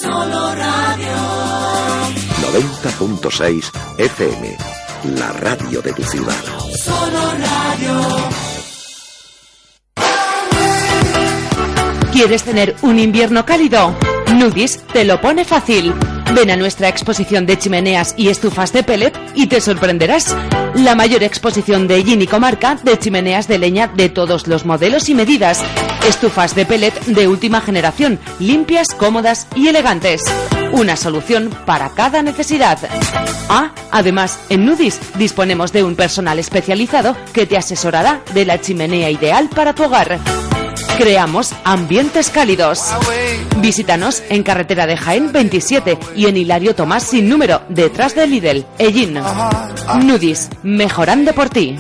Solo Radio. 90.6 FM, la radio de tu ciudad. Solo Radio. ¿Quieres tener un invierno cálido? Nudis te lo pone fácil. Ven a nuestra exposición de chimeneas y estufas de pellet y te sorprenderás. La mayor exposición de Ellín y comarca de chimeneas de leña de todos los modelos y medidas. Estufas de pellet de última generación, limpias, cómodas y elegantes. Una solución para cada necesidad. Además, en Nudis disponemos de un personal especializado que te asesorará de la chimenea ideal para tu hogar. Creamos ambientes cálidos. Visítanos en carretera de Jaén 27 y en Hilario Tomás sin número, detrás de Lidl, Ellín. Nudis, mejorando por ti.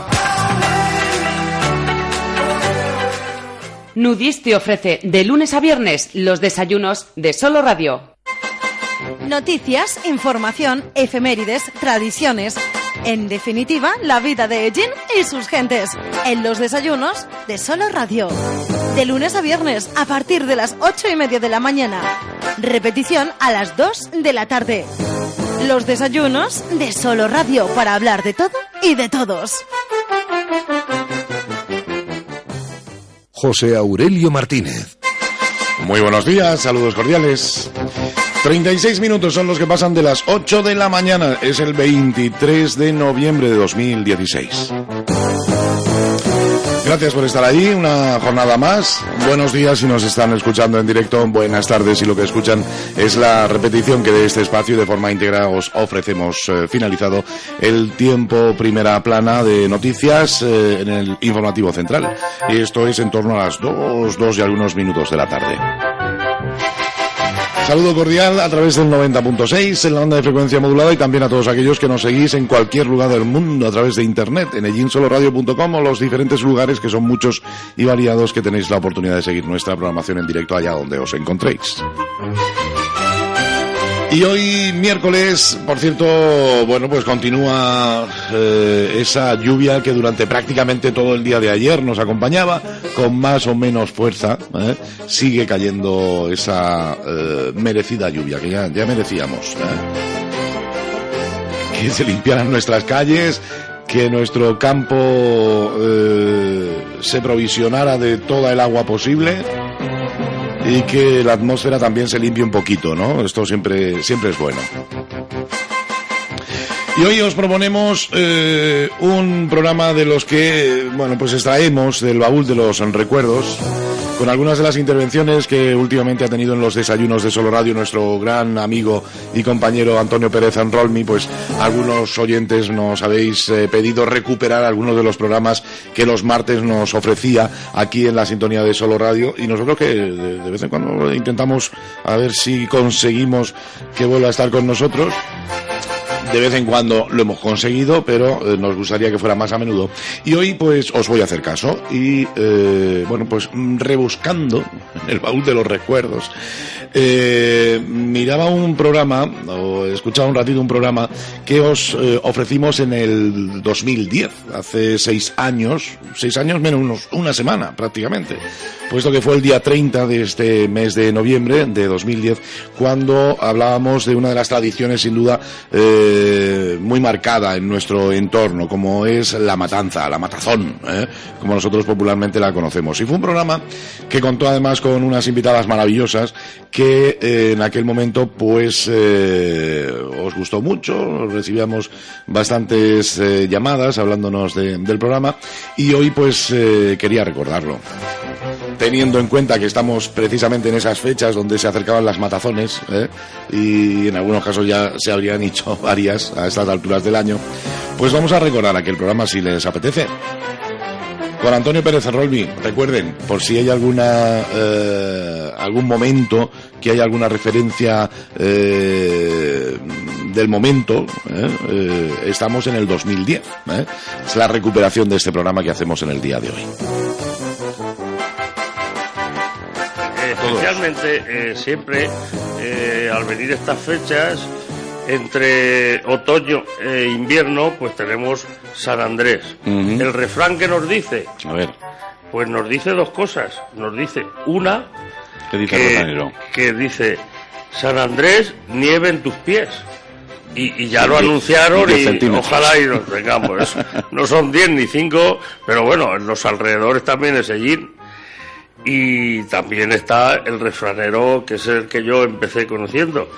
Nudis te ofrece de lunes a viernes los desayunos de Solo Radio. Noticias, información, efemérides, tradiciones. En definitiva, la vida de Ellín y sus gentes. En los desayunos de Solo Radio. De lunes a viernes, a partir de las 8:30 de la mañana. Repetición a las 2 de la tarde. Los desayunos de Solo Radio, para hablar de todo y de todos. José Aurelio Martínez. Muy buenos días, saludos cordiales. 36 minutos son los que pasan de las 8 de la mañana. Es el 23 de noviembre de 2016. Gracias por estar ahí, una jornada más. Buenos días si nos están escuchando en directo, buenas tardes si lo que escuchan es la repetición que de este espacio y de forma íntegra os ofrecemos. Finalizado el tiempo primera plana de noticias en el informativo central. Y esto es en torno a las 2 y algunos minutos de la tarde. Saludo cordial a través del 90.6 en la onda de frecuencia modulada y también a todos aquellos que nos seguís en cualquier lugar del mundo a través de internet, en ellinsoloradio.com o los diferentes lugares que son muchos y variados que tenéis la oportunidad de seguir nuestra programación en directo allá donde os encontréis. Y hoy miércoles, por cierto, bueno, pues continúa esa lluvia que durante prácticamente todo el día de ayer nos acompañaba, con más o menos fuerza, sigue cayendo esa merecida lluvia que ya merecíamos. Que se limpiaran nuestras calles, que nuestro campo se provisionara de toda el agua posible. Y que la atmósfera también se limpie un poquito, ¿no? Esto siempre es bueno. Y hoy os proponemos un programa de los que, bueno, pues extraemos del baúl de los recuerdos, con algunas de las intervenciones que últimamente ha tenido en los desayunos de Solo Radio nuestro gran amigo y compañero Antonio Pérez Anrolmi. Pues algunos oyentes nos habéis pedido recuperar algunos de los programas que los martes nos ofrecía aquí en la sintonía de Solo Radio, y nosotros que de vez en cuando intentamos a ver si conseguimos que vuelva a estar con nosotros. De vez en cuando lo hemos conseguido, pero nos gustaría que fuera más a menudo. Y hoy pues os voy a hacer caso y bueno, pues rebuscando en el baúl de los recuerdos, miraba un programa, o escuchaba un ratito un programa que os ofrecimos en el 2010, hace 6 años menos una semana prácticamente, puesto que fue el día 30 de este mes de noviembre de 2010, cuando hablábamos de una de las tradiciones sin duda muy marcada en nuestro entorno, como es la matanza, la matazón, como nosotros popularmente la conocemos. Y fue un programa que contó además con unas invitadas maravillosas que en aquel momento pues os gustó mucho, recibíamos bastantes llamadas hablándonos del programa, y hoy pues quería recordarlo. Teniendo en cuenta que estamos precisamente en esas fechas donde se acercaban las matazones, y en algunos casos ya se habrían hecho varias a estas alturas del año, pues vamos a recordar aquel programa si les apetece. Con Antonio Pérez Arrolmi, recuerden, por si hay alguna algún momento, que hay alguna referencia del momento, estamos en el 2010. Es la recuperación de este programa que hacemos en el día de hoy. Especialmente siempre al venir estas fechas, entre otoño e invierno, pues tenemos San Andrés. Uh-huh. El refrán que nos dice, a ver, pues nos dice dos cosas. Nos dice una, ¿qué dice el refranero? Que dice: San Andrés, nieve en tus pies. Y ya lo anunciaron y ojalá y nos tengamos eso. No son 10 ni 5, pero bueno, en los alrededores también es Ellín. Y también está el refranero, que es el que yo empecé conociendo.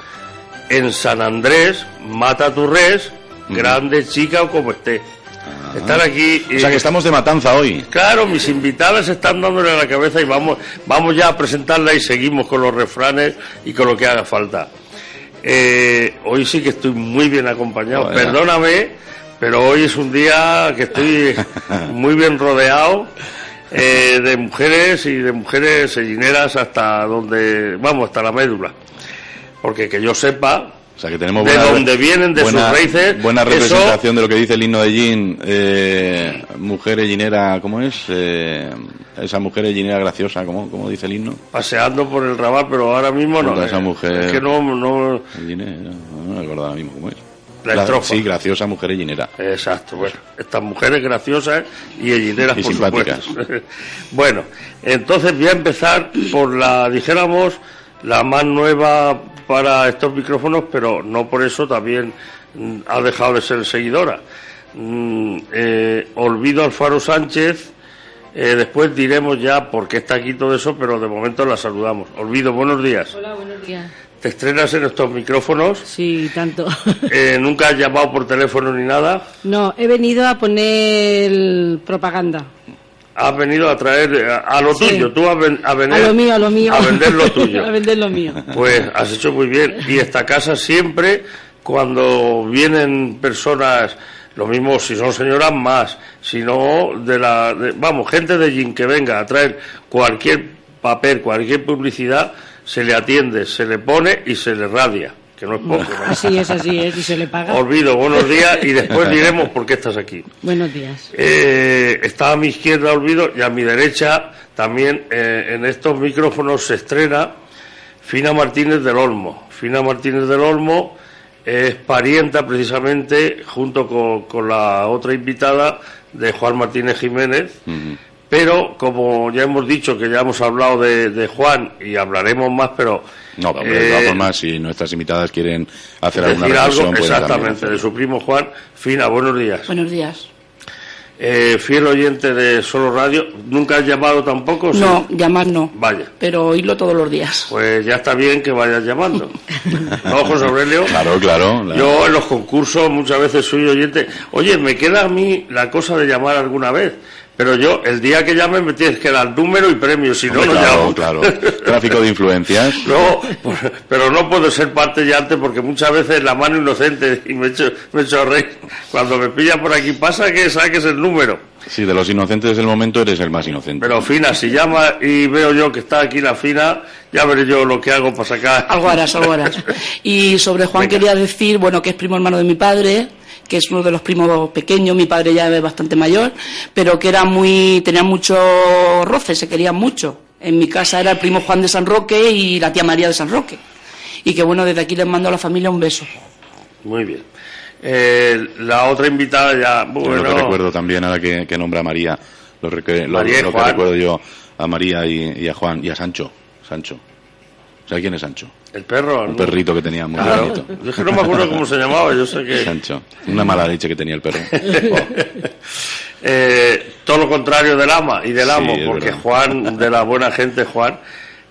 En San Andrés, mata tu res, grande, chica o como esté. Están aquí. O sea que estamos de matanza hoy. Claro, mis invitadas están dándole a la cabeza y vamos ya a presentarla y seguimos con los refranes y con lo que haga falta. Hoy sí que estoy muy bien acompañado. Perdóname, pero hoy es un día que estoy muy bien rodeado de mujeres y de mujeres sellineras hasta donde, vamos, hasta la médula. Porque que yo sepa, o sea que tenemos de dónde vienen, de sus raíces. Buena representación de lo que dice el himno de Ellín. Mujer ellinera, ¿cómo es? Esa mujer ellinera graciosa, ¿cómo dice el himno? Paseando por el Raval, pero ahora mismo no. Esa mujer. Es que no. Ellinera, no me acuerdo ahora mismo cómo es. La estrofa. Sí, graciosa mujer ellinera. Exacto, bueno, estas mujeres graciosas y ellineras, y por simpáticas. supuesto. Bueno, entonces voy a empezar por dijéramos, la más nueva para estos micrófonos, pero no por eso también ha dejado de ser seguidora. Olvido Alfaro Sánchez, después diremos ya por qué está aquí todo eso, pero de momento la saludamos. Olvido, buenos días. Hola, buenos días. ¿Te estrenas en estos micrófonos? Sí, tanto. ¿Nunca has llamado por teléfono ni nada? No, he venido a poner propaganda. Has venido a traer a lo tuyo, tú a vender, a lo mío. a vender lo tuyo. A vender lo mío. Pues has hecho muy bien. Y esta casa siempre, cuando vienen personas, lo mismo si son señoras más, si no vamos, gente de Ellín que venga a traer cualquier papel, cualquier publicidad, se le atiende, se le pone y se le radia, que no es poco, ¿no? Así es, y se le paga. Olvido, buenos días y después diremos por qué estás aquí. Buenos días. Está a mi izquierda Olvido y a mi derecha también en estos micrófonos se estrena Fina Martínez del Olmo. Fina Martínez del Olmo es parienta precisamente junto con la otra invitada de Juan Martínez Jiménez. Pero, como ya hemos dicho, que ya hemos hablado de Juan y hablaremos más, pero... No, de todas formas, si nuestras invitadas quieren hacer alguna reflexión... Algo, exactamente, de su primo Juan. Fina, buenos días. Buenos días. Fiel oyente de Solo Radio. ¿Nunca has llamado tampoco? No, ¿sí? Llamar no. Vaya. Pero oírlo todos los días. Pues ya está bien que vayas llamando. ¿No, José Aurelio? Claro. Yo en los concursos muchas veces soy oyente. Oye, me queda a mí la cosa de llamar alguna vez. Pero yo, el día que llame me tienes que dar número y premio, si no, no llamo. Claro. Tráfico de influencias. No, pero no puedo ser parte ya antes porque muchas veces la mano inocente y me echo a reír. Cuando me pilla por aquí pasa que saques el número. Sí, de los inocentes del momento eres el más inocente. Pero Fina, si llama y veo yo que está aquí la Fina, ya veré yo lo que hago para sacar... Algo harás. Y sobre Juan quería decir, bueno, que es primo hermano de mi padre, que es uno de los primos pequeños, mi padre ya es bastante mayor, pero que tenía mucho roce, se querían mucho. En mi casa era el primo Juan de San Roque y la tía María de San Roque. Y que bueno, desde aquí les mando a la familia un beso. Muy bien. La otra invitada ya... Bueno, lo que recuerdo también, ahora que nombra a María, lo que recuerdo yo a María y a Juan y a Sancho. ¿Sabes quién es Sancho? El perro. Un perrito que tenía muy bonito. Yo es que no me acuerdo cómo se llamaba, yo sé que... Sancho. Una mala leche que tenía el perro. Todo lo contrario del ama y del amo, sí, porque verdad. Juan, de la buena gente, Juan.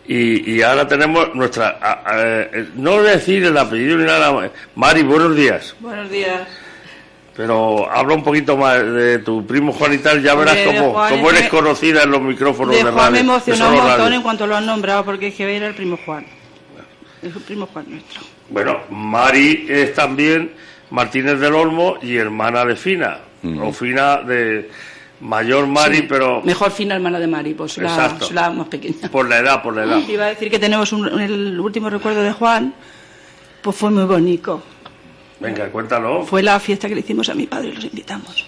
Y ahora tenemos nuestra... no voy a decir el apellido ni nada. Mari, buenos días. Buenos días. Pero habla un poquito más de tu primo Juan y tal, ya verás cómo eres conocida en los micrófonos de radio. Juan me emocionó un montón en cuanto lo han nombrado, porque es que era el primo Juan. Es el primo Juan nuestro. Bueno, Mari es también Martínez del Olmo y hermana de Fina, o Fina de mayor Mari, sí, pero... Mejor Fina, hermana de Mari, pues soy la más pequeña. Por la edad. Iba a decir que tenemos el último recuerdo de Juan, pues fue muy bonito. Venga, cuéntalo. Fue la fiesta que le hicimos a mi padre y los invitamos.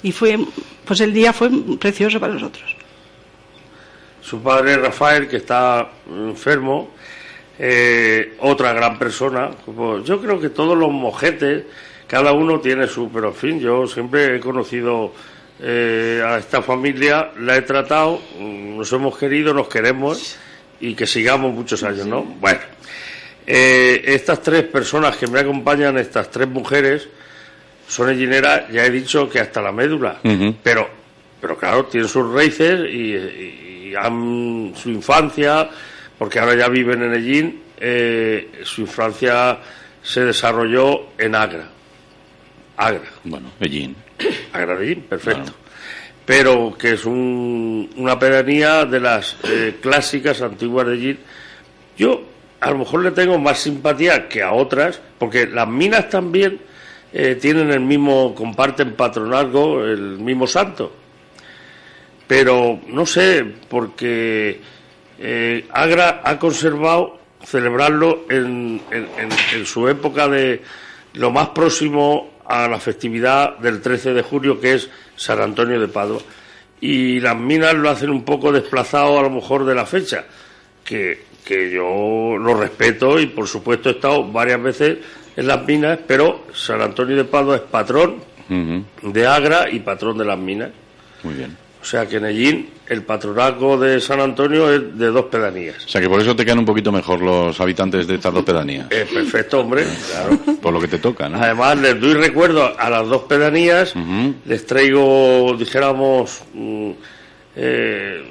Y pues el día fue precioso para nosotros. Su padre Rafael, que está enfermo, otra gran persona. Yo creo que todos los mojetes, cada uno tiene pero en fin, yo siempre he conocido a esta familia, la he tratado, nos hemos querido, nos queremos, y que sigamos muchos años, ¿no? Bueno, estas 3 personas que me acompañan, estas 3 mujeres, son hellineras, ya he dicho que hasta la médula, pero claro, tienen sus raíces y han su infancia, porque ahora ya viven en Hellín, su infancia se desarrolló en Agra. Bueno, Hellín. Agra de Hellín, perfecto. Bueno. Pero que es una pedanía de las clásicas antiguas de Hellín. Yo a lo mejor le tengo más simpatía que a otras, porque las minas también comparten patronazgo, el mismo santo. Pero no sé, porque Agra ha conservado celebrarlo en su época de lo más próximo a la festividad del 13 de julio, que es San Antonio de Padua. Y las minas lo hacen un poco desplazado a lo mejor de la fecha, que yo lo respeto y por supuesto he estado varias veces en las minas, pero San Antonio de Padua es patrón de Agra y patrón de las minas. Muy bien. O sea que en Hellín el patronazgo de San Antonio es de 2 pedanías. O sea que por eso te quedan un poquito mejor los habitantes de estas 2 pedanías. Perfecto, hombre, claro. Por lo que te toca, ¿no? Además les doy recuerdo a las 2 pedanías, les traigo, dijéramos,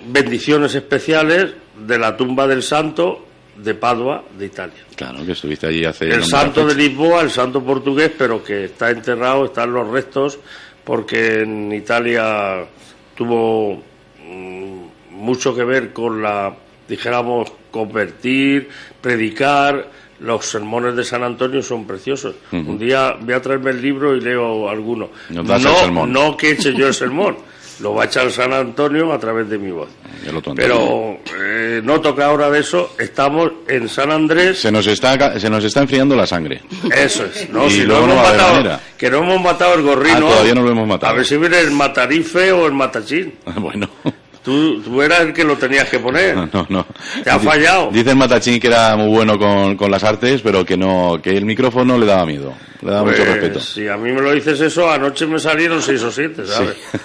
bendiciones especiales de la tumba del santo de Padua, de Italia. Claro, que estuviste allí hace... El santo de Lisboa, el santo portugués, pero que está enterrado, están los restos, porque en Italia tuvo mucho que ver con dijéramos, convertir, predicar. Los sermones de San Antonio son preciosos. Un día voy a traerme el libro y leo alguno. No que eche yo el sermón, lo va a echar San Antonio a través de mi voz. Pero no toca ahora de eso. Estamos en San Andrés. Se nos está enfriando la sangre. Eso es. No, si no hemos matado, que no hemos matado el gorrino. Todavía no lo hemos matado. A ver si viene el matarife o el matachín. Bueno. Tú eras el que lo tenías que poner. No. Te ha fallado. Dice el matachín que era muy bueno con las artes, pero que el micrófono le daba miedo. Le daba mucho respeto. Si a mí me lo dices eso, anoche me salieron 6 o 7, ¿sabes? Sí.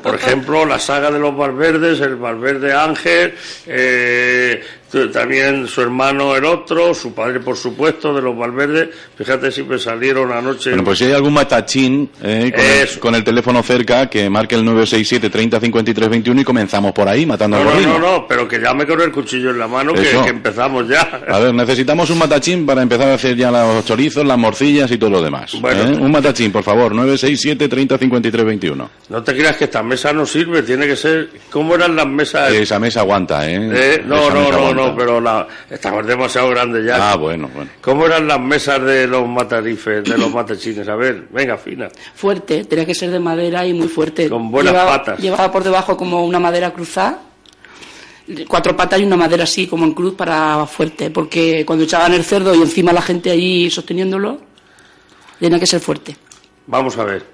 Por ejemplo, la saga de los Valverdes, el Valverde Ángel, también su hermano el otro, su padre por supuesto, de los Valverdes. Fíjate si me salieron anoche. Bueno, pues si hay algún matachín con el teléfono cerca, que marque el 967 30 53 21 y comenzamos por ahí matando al gorrino. No, pero que llame con el cuchillo en la mano, que empezamos ya. A ver, necesitamos un matachín para empezar a hacer ya los chorizos, las morcillas y todo lo demás. Bueno, un matachín, por favor, 967 30 53 21. No te creas que esta mesa no sirve, tiene que ser... ¿Cómo eran las mesas? Esa mesa aguanta, No, pero estamos demasiado grandes ya. Ah, bueno. ¿Cómo eran las mesas de los matarifes, de los matachines? A ver, venga, fina. Fuerte, tenía que ser de madera y muy fuerte. Con buenas patas. Llevaba por debajo como una madera cruzada, 4 patas y una madera así como en cruz para fuerte, porque cuando echaban el cerdo y encima la gente allí sosteniéndolo, tenía que ser fuerte. Vamos a ver.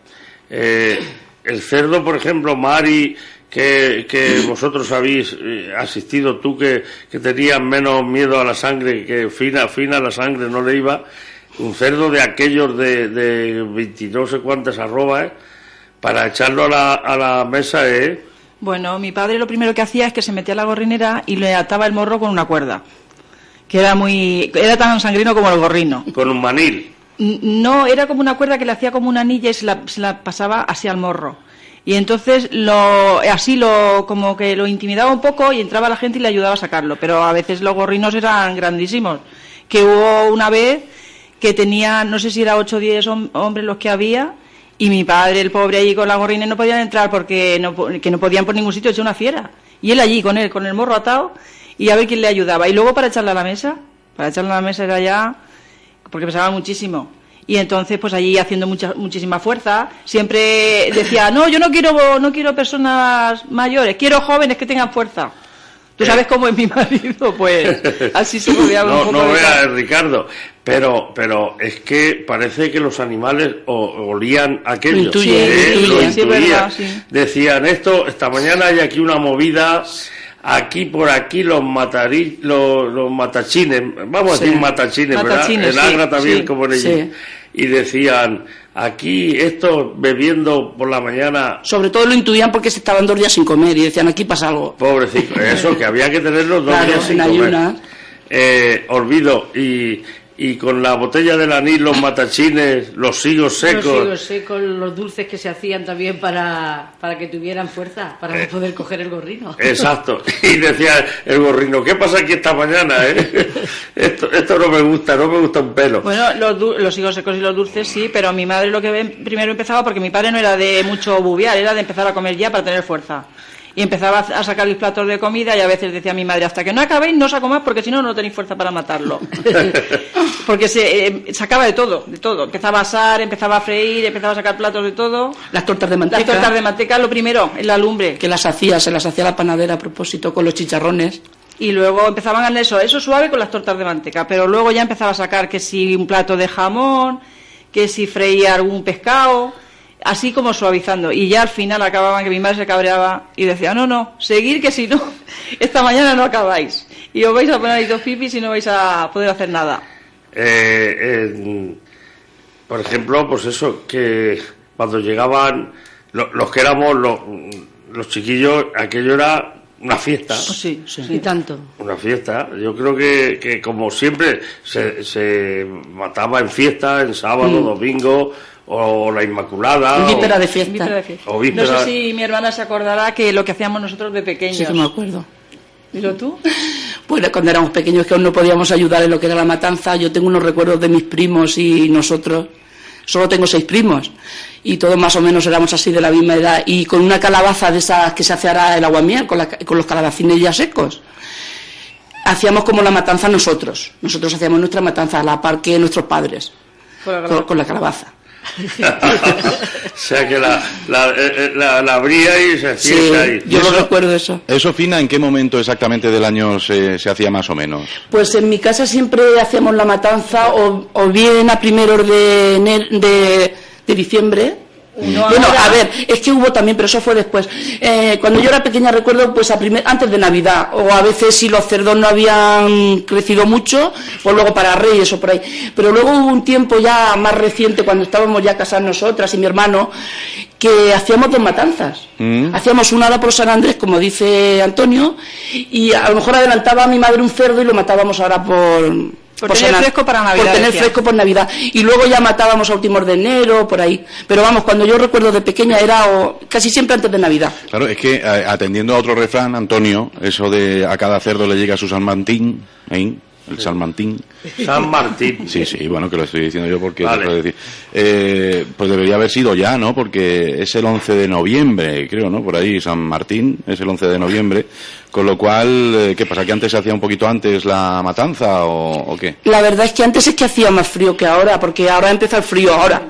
El cerdo, por ejemplo, Mari, que vosotros habéis asistido, tú que tenías menos miedo a la sangre, que fina la sangre no le iba, un cerdo de aquellos de 20 no sé cuántas arrobas, para echarlo a la mesa, Bueno, mi padre lo primero que hacía es que se metía a la gorrinera y le ataba el morro con una cuerda, que era tan sangrino como el gorrino. Con un manil. No, era como una cuerda que le hacía como una anilla y se la pasaba así al morro. Y entonces como que lo intimidaba un poco y entraba la gente y le ayudaba a sacarlo. Pero a veces los gorrinos eran grandísimos. Que hubo una vez que tenía, no sé si era 8 o 10 hombres los que había, y mi padre, el pobre, allí con la gorrina, no podían entrar porque no podían por ningún sitio echar una fiera. Y él allí con el morro atado, y a ver quién le ayudaba. Y luego para echarla a la mesa era ya... porque pesaba muchísimo. Y entonces, pues allí haciendo muchísima fuerza, siempre decía, no, yo no quiero personas mayores, quiero jóvenes que tengan fuerza. ¿Tú sabes cómo es mi marido? Pues así se rodeaba un poco. No veas, Ricardo, pero es que parece que los animales olían aquello. Intuyen. Sí, es verdad, sí. Decían, esta mañana hay aquí una movida... Aquí por aquí los matachines, vamos a decir matachines, ¿verdad? En Agra también, como en Hellín. Sí. Y decían, aquí estos bebiendo por la mañana... Sobre todo lo intuían porque se estaban 2 días sin comer y decían, aquí pasa algo. Pobrecito, eso, que había que tenerlos 2 días sin comer. Olvido, y con la botella del anís, los matachines, los higos secos... Los higos secos, los dulces que se hacían también para que tuvieran fuerza, para poder coger el gorrino. Exacto, y decía el gorrino, ¿qué pasa aquí esta mañana? Esto no me gusta un pelo. Bueno, los higos secos y los dulces sí, pero mi madre lo que primero empezaba, porque mi padre no era de mucho bubear, era de empezar a comer ya para tener fuerza. Y empezaba a sacar los platos de comida y a veces decía mi madre, hasta que no acabéis no saco más porque si no, no tenéis fuerza para matarlo. Porque sacaba de todo. Empezaba a asar, empezaba a freír, empezaba a sacar platos de todo. Las tortas de manteca. Las tortas de manteca, lo primero, en la lumbre. Que se las hacía la panadera a propósito con los chicharrones. Y luego empezaban a eso suave con las tortas de manteca. Pero luego ya empezaba a sacar que si un plato de jamón, que si freía algún pescado... Así como suavizando, y ya al final acababan que mi madre se cabreaba y decía, no, seguir que si no, esta mañana no acabáis, y os vais a poner ahí 2 pipis y no vais a poder hacer nada. Por ejemplo, pues eso, que cuando llegaban los que éramos los chiquillos, aquello era una fiesta. Pues sí, y tanto. Una fiesta. Yo creo que como siempre se mataba en fiesta, en sábado, domingo... o la Inmaculada, víspera de fiesta. No sé si mi hermana se acordará que lo que hacíamos nosotros de pequeños. Sí, que me acuerdo. ¿Dilo tú? Pues cuando éramos pequeños que aún no podíamos ayudar en lo que era la matanza, yo tengo unos recuerdos de mis primos y nosotros, solo tengo 6 primos, y todos más o menos éramos así de la misma edad, y con una calabaza de esas que se hace ahora el aguamiel, con los calabacines ya secos. Hacíamos como la matanza nosotros hacíamos nuestra matanza a la par que nuestros padres, con la calabaza. O sea que la abría y se hacía ahí. Yo lo recuerdo eso. ¿Eso, Fina, en qué momento exactamente del año se hacía más o menos? Pues en mi casa siempre hacíamos la matanza o bien a primeros de diciembre. No, bueno, a ver, es que hubo también, pero eso fue después. Cuando yo era pequeña recuerdo pues antes de Navidad, o a veces si los cerdos no habían crecido mucho, pues luego para Reyes o por ahí. Pero luego hubo un tiempo ya más reciente, cuando estábamos ya casadas nosotras y mi hermano, que hacíamos 2 matanzas. Hacíamos una por San Andrés, como dice Antonio, y a lo mejor adelantaba a mi madre un cerdo y lo matábamos ahora por tener fresco para Navidad. Por tener fresco por Navidad. Y luego ya matábamos a últimos de enero, por ahí. Pero vamos, cuando yo recuerdo de pequeña era casi siempre antes de Navidad. Claro, es que atendiendo a otro refrán, Antonio, eso de a cada cerdo le llega su San Martín, el San Martín. San Martín. Sí, bueno, que lo estoy diciendo yo porque... Vale. Decir. Pues debería haber sido ya, ¿no? Porque es el 11 de noviembre, creo, ¿no? Por ahí, San Martín es el 11 de noviembre. Con lo cual, ¿qué pasa? ¿Que antes se hacía un poquito antes la matanza o qué? La verdad es que antes es que hacía más frío que ahora, porque ahora empieza el frío ahora.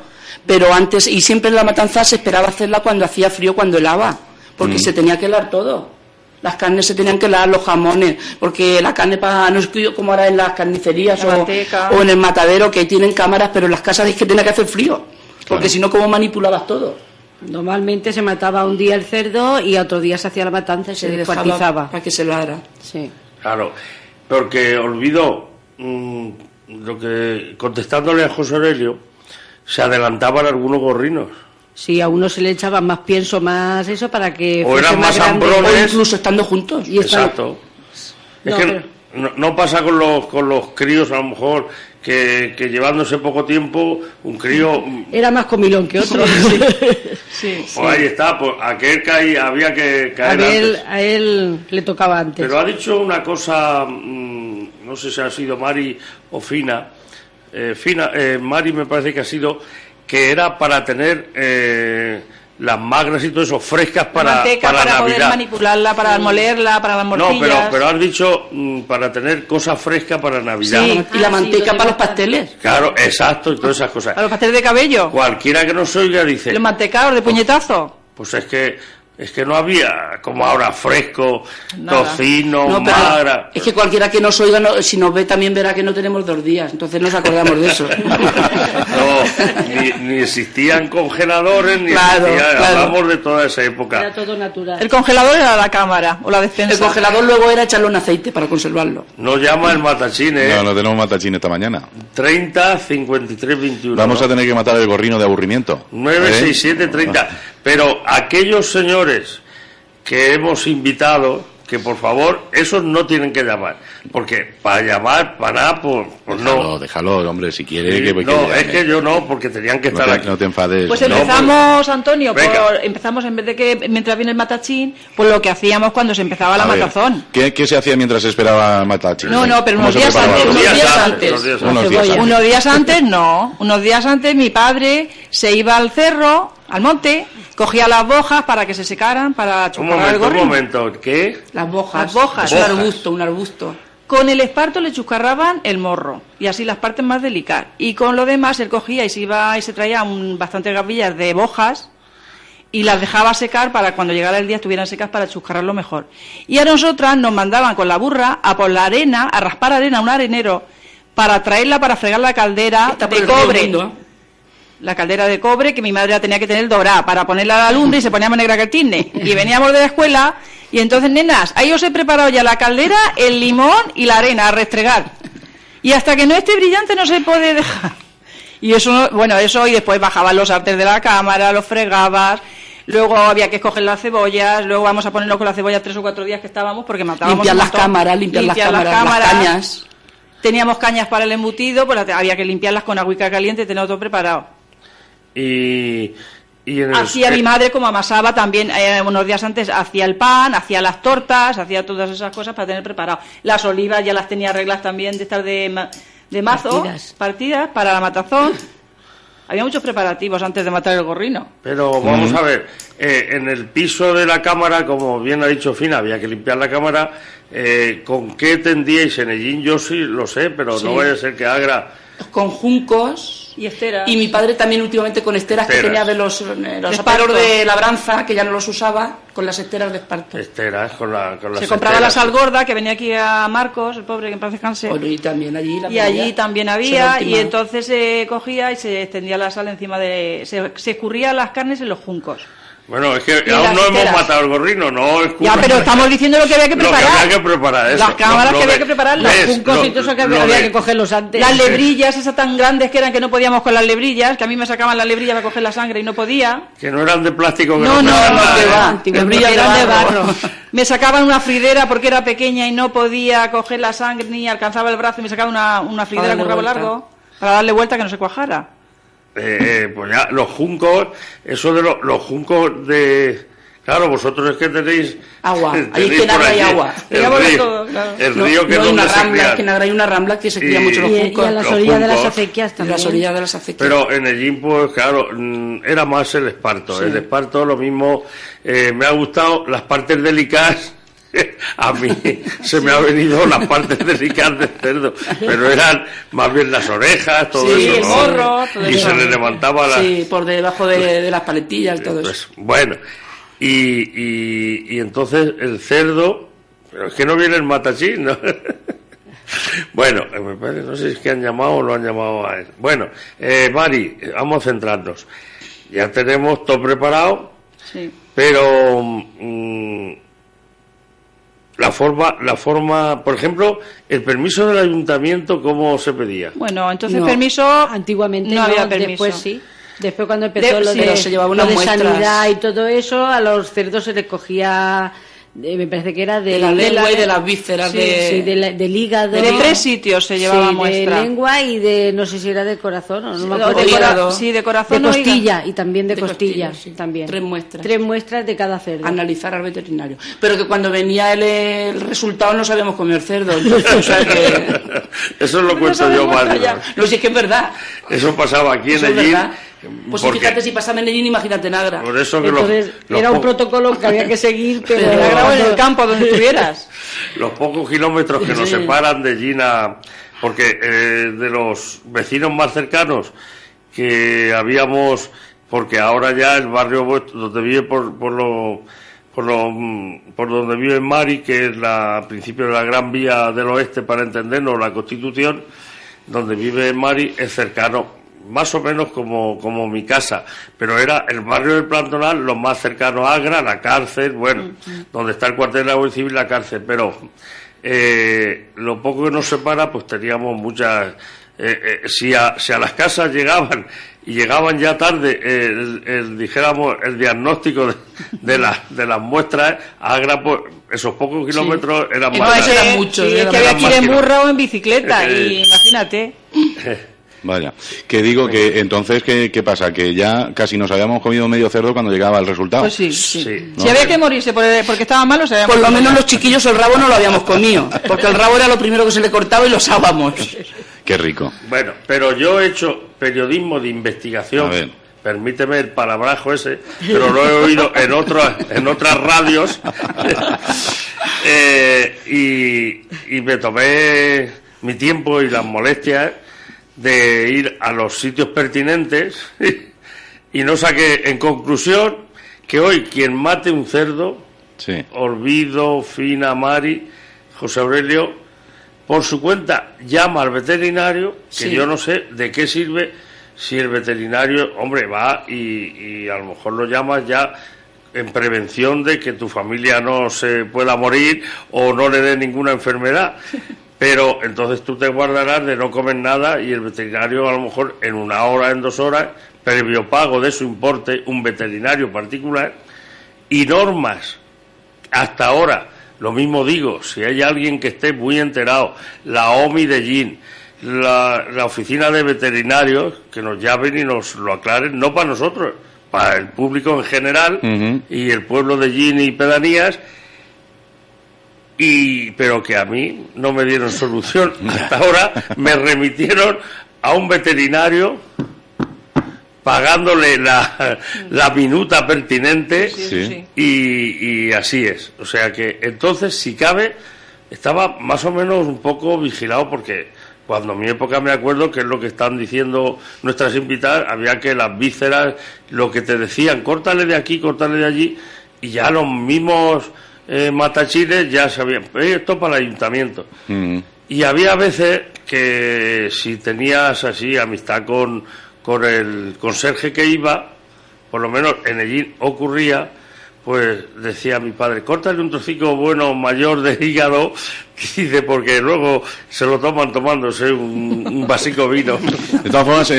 Pero antes, y siempre la matanza se esperaba hacerla cuando hacía frío, cuando helaba. Porque se tenía que helar todo. Las carnes se tenían que helar, los jamones, porque la carne no es como ahora en las carnicerías o en el matadero, que tienen cámaras, pero en las casas es que tenía que hacer frío, porque si no, ¿cómo manipulabas todo? Normalmente se mataba un día el cerdo y otro día se hacía la matanza y se descuartizaba. Para que se lo haga. Sí. Claro, porque olvidó lo que, contestándole a José Aurelio, se adelantaban algunos gorrinos. Sí, a uno se le echaba más pienso, más eso, para que o eran más hambrones, o incluso estando juntos. Exacto. Es que no pasa con los críos, a lo mejor, que llevándose poco tiempo, un crío... Era más comilón que otro. Sí. Pues ahí está, pues aquel había que caer antes. A él le tocaba antes. Pero ha dicho una cosa, no sé si ha sido Mari o Fina. Mari me parece que ha sido... que era para tener las magras y todo eso frescas para manteca, para Navidad. Poder manipularla, para molerla, para las morcillas. No, pero has dicho para tener cosas frescas para Navidad. Sí, y la manteca para los pasteles. Claro, exacto, y todas esas cosas. Para los pasteles de cabello. Cualquiera que nos oiga dice... Los mantecados de puñetazo. Pues es que Es que no había, como ahora, fresco, Nada. tocino, No, pero magra. es que cualquiera que nos oiga, si nos ve también verá que no tenemos 2 días, entonces nos acordamos de eso. No, ni existían congeladores, ni Claro, existía, claro. hablamos de toda esa época. Era todo natural. El congelador era la cámara o la despensa. El congelador luego era echarlo en aceite para conservarlo. Nos llama el matachín, No, no tenemos matachín esta mañana. 30 53 21. Vamos ¿no? a tener que matar el gorrino de aburrimiento. 967 30. Pero aquellos señores que hemos invitado, que por favor, esos no tienen que llamar. Porque para llamar, para nada, pues no. Déjalo, hombre, si quiere que No, llame. es que yo no, porque tenían que estar aquí. No te enfades. Pues hombre. empezamos, Antonio, Venga. empezamos en vez de que mientras viene el matachín, pues lo que hacíamos cuando se empezaba la A ver, matazón. ¿Qué se hacía mientras se esperaba el matachín? No, pero ¿Cómo unos se días preparaba? antes, Unos días antes. Unos días antes no, unos días antes mi padre se iba al cerro, al monte, cogía las bojas para que se secaran, para Un chupar el momento, gorrino. un momento. ¿Qué? Las bojas. Las bojas. Es un arbusto. Con el esparto le chuscarraban el morro y así las partes más delicadas. Y con lo demás él cogía y se iba y se traía bastantes gavillas de bojas y las dejaba secar para cuando llegara el día estuvieran secas para chuscarrarlo mejor. Y a nosotras nos mandaban con la burra a por la arena, a raspar arena a un arenero para traerla para fregar la caldera Está por de el río cobre. Mundo. La caldera de cobre que mi madre la tenía que tener dorada para ponerla a la lumbre y se ponía más negra que el tizne. Y veníamos de la escuela y entonces, nenas, ahí os he preparado ya la caldera, el limón y la arena a restregar. Y hasta que no esté brillante no se puede dejar. Y eso, bueno, eso y después bajaban los sartenes de la cámara, los fregabas. Luego había que escoger las cebollas, luego vamos a ponerlo con las cebollas 3 o 4 días que estábamos porque matábamos Limpiar un las montón. cámaras, limpiar las cámaras, las cañas. Teníamos cañas para el embutido, pues había que limpiarlas con agüica caliente y tenerlo todo preparado. Y en el, Hacía mi madre como amasaba también unos días antes, hacía el pan, hacía las tortas, hacía todas esas cosas para tener preparado. Las olivas ya las tenía reglas también de estar de mazo, partidas para la matazón. Había muchos preparativos antes de matar el gorrino. Pero vamos a ver, en el piso de la cámara, como bien ha dicho Fina, había que limpiar la cámara. ¿Con qué tendíais en Ellín? Yo sí lo sé, pero Sí. no vaya a ser que Agra... Con juncos. Y esteras. Y mi padre también últimamente con esteras que Esteras. tenía de los esparto. aperos de labranza, que ya no los usaba, con las esteras de esparto. Esteras, con las Se compraba la esteras. sal gorda, que venía aquí a Marcos, el pobre que en paz descanse. Bueno, y también allí la Y allí pedía. también Esa había, era la y última. entonces se cogía y se extendía la sal encima de... Se escurrían las carnes en los juncos. Bueno, es que Y aún las no hemos esteras. matado el gorrino, no Ya, pero estamos diciendo lo que había que Lo que preparar. había que preparar, eso. Las cámaras Lo que había de- que preparar, ¿ves? los juncos y todo eso que había que cogerlos antes. Las lebrillas, esas tan grandes que eran que no podíamos con las lebrillas, que a mí me sacaban las lebrillas para coger la sangre y no podía. Que no eran de plástico. Que No, pesaban nada, que ¿eh? va. Lebrillas Eran de de barro. barro. Me sacaban una fridera porque era pequeña y no podía coger la sangre ni alcanzaba el brazo y me sacaban una fridera darle con rabo vuelta. largo para darle vuelta que no se cuajara. Pues ya, los juncos, eso de los juncos de... Claro, vosotros es que tenéis... Agua, ahí tenéis es que en por Agra hay allí agua. El Teníamos de río, todo, claro. el río que no hay donde una se rambla, crían. es que en Agra hay una rambla que se cría Y- mucho los Y juncos. a las Los orillas de las juncos. acequias Y también. las orillas de las acequias. Pero en el pues claro, era más el esparto. Sí. El esparto, lo mismo, me ha gustado las partes delicadas. A mí se me ha venido las partes delicadas del cerdo, pero eran más bien las orejas, todo Sí, eso. el ¿no? morro, todo y eso. se le levantaba la... Sí, por debajo de las paletillas y todo eso. Pues, bueno, y entonces el cerdo, pero es que no viene el matachín, ¿no? Bueno, me parece, no sé si es que han llamado o lo han llamado a él. Bueno, Mari, vamos a centrarnos. Ya tenemos todo preparado, Sí. pero la forma, por ejemplo, el permiso del ayuntamiento, ¿cómo se pedía? Bueno, entonces No. permiso... Antiguamente No había permiso. Después sí. Después cuando empezó lo sí, de, pero se llevaba lo unas de muestras. sanidad y todo eso, a los cerdos se les cogía, me parece que era De la lengua y de las vísceras Sí, sí, del hígado. De 3 sitios se llevaba sí, muestra. de lengua y de, no sé si era de corazón o no me de acuerdo. hígado. Sí, de corazón De o costilla, hígado. y también de, De costilla, costilla, sí. también. 3 muestras. 3 muestras de cada cerdo. Analizar al veterinario. Pero que cuando venía el resultado no sabíamos comer cerdo. Entonces, o sea que... Eso lo cuento sabes yo más. muestra ya. No, si es que es verdad. Eso pasaba aquí Eso en es Ellín. verdad. Pues sí, porque- fíjate, si pasaba en Ellín, imagínate en Agra. Por eso que Entonces, los era un po- protocolo que había que seguir, pero Pero era grabado en el campo donde estuvieras. los pocos kilómetros que nos Sí. separan de Gina, porque de los vecinos más cercanos que habíamos, porque ahora ya el barrio vuestro, donde vive por por donde vive Mari, que es al principio de la Gran Vía del Oeste, para entendernos, la Constitución, donde vive Mari, es cercano, más o menos como mi casa, pero era el barrio del Plantonal, lo más cercano a Agra, la cárcel, bueno, donde está el cuartel de la Guardia Civil, la cárcel, pero lo poco que nos separa, pues teníamos muchas... si a las casas llegaban ya tarde dijéramos el diagnóstico de las muestras, Agra, pues esos pocos kilómetros eran más. Eran muchos. Sí, es que había que ir en burro o en bicicleta, y imagínate. Vaya, que digo que entonces, ¿qué pasa? Que ya casi nos habíamos comido medio cerdo cuando llegaba el resultado. Pues sí. ¿No? Si había que morirse porque estaba malo, por lo menos los chiquillos el rabo no lo habíamos comido, porque el rabo era lo primero que se le cortaba y lo asábamos. Qué rico. Bueno, pero yo he hecho periodismo de investigación. Permíteme el palabrajo ese, pero lo he oído en otras radios. Y me tomé mi tiempo y las molestias de ir a los sitios pertinentes y no saqué en conclusión que hoy quien mate un cerdo, Olvido, Fina, Mari, José Aurelio, por su cuenta llama al veterinario, que yo no sé de qué sirve si el veterinario, hombre, va y a lo mejor lo llamas ya en prevención de que tu familia no se pueda morir o no le dé ninguna enfermedad. Pero entonces tú te guardarás de no comer nada y el veterinario a lo mejor en 1 hora, en 2 horas, previo pago de su importe, un veterinario particular, y normas. Hasta ahora, lo mismo digo, si hay alguien que esté muy enterado, la OMI de Gin, la oficina de veterinarios, que nos llamen y nos lo aclaren, no para nosotros, para el público en general, y el pueblo de Gin y pedanías, pero que a mí no me dieron solución. Hasta ahora me remitieron a un veterinario pagándole la minuta pertinente y así es. O sea que entonces, si cabe, estaba más o menos un poco vigilado, porque cuando en mi época me acuerdo que es lo que están diciendo nuestras invitadas, había que las vísceras, lo que te decían, córtale de aquí, córtale de allí, y ya los mismos matachiles ya sabían, esto para el ayuntamiento. Y había veces que si tenías así amistad con el conserje que iba, por lo menos en Ellín ocurría, pues decía mi padre, córtale un trocico bueno mayor de hígado, dice, porque luego se lo toman tomándose un vasico vino. De todas formas,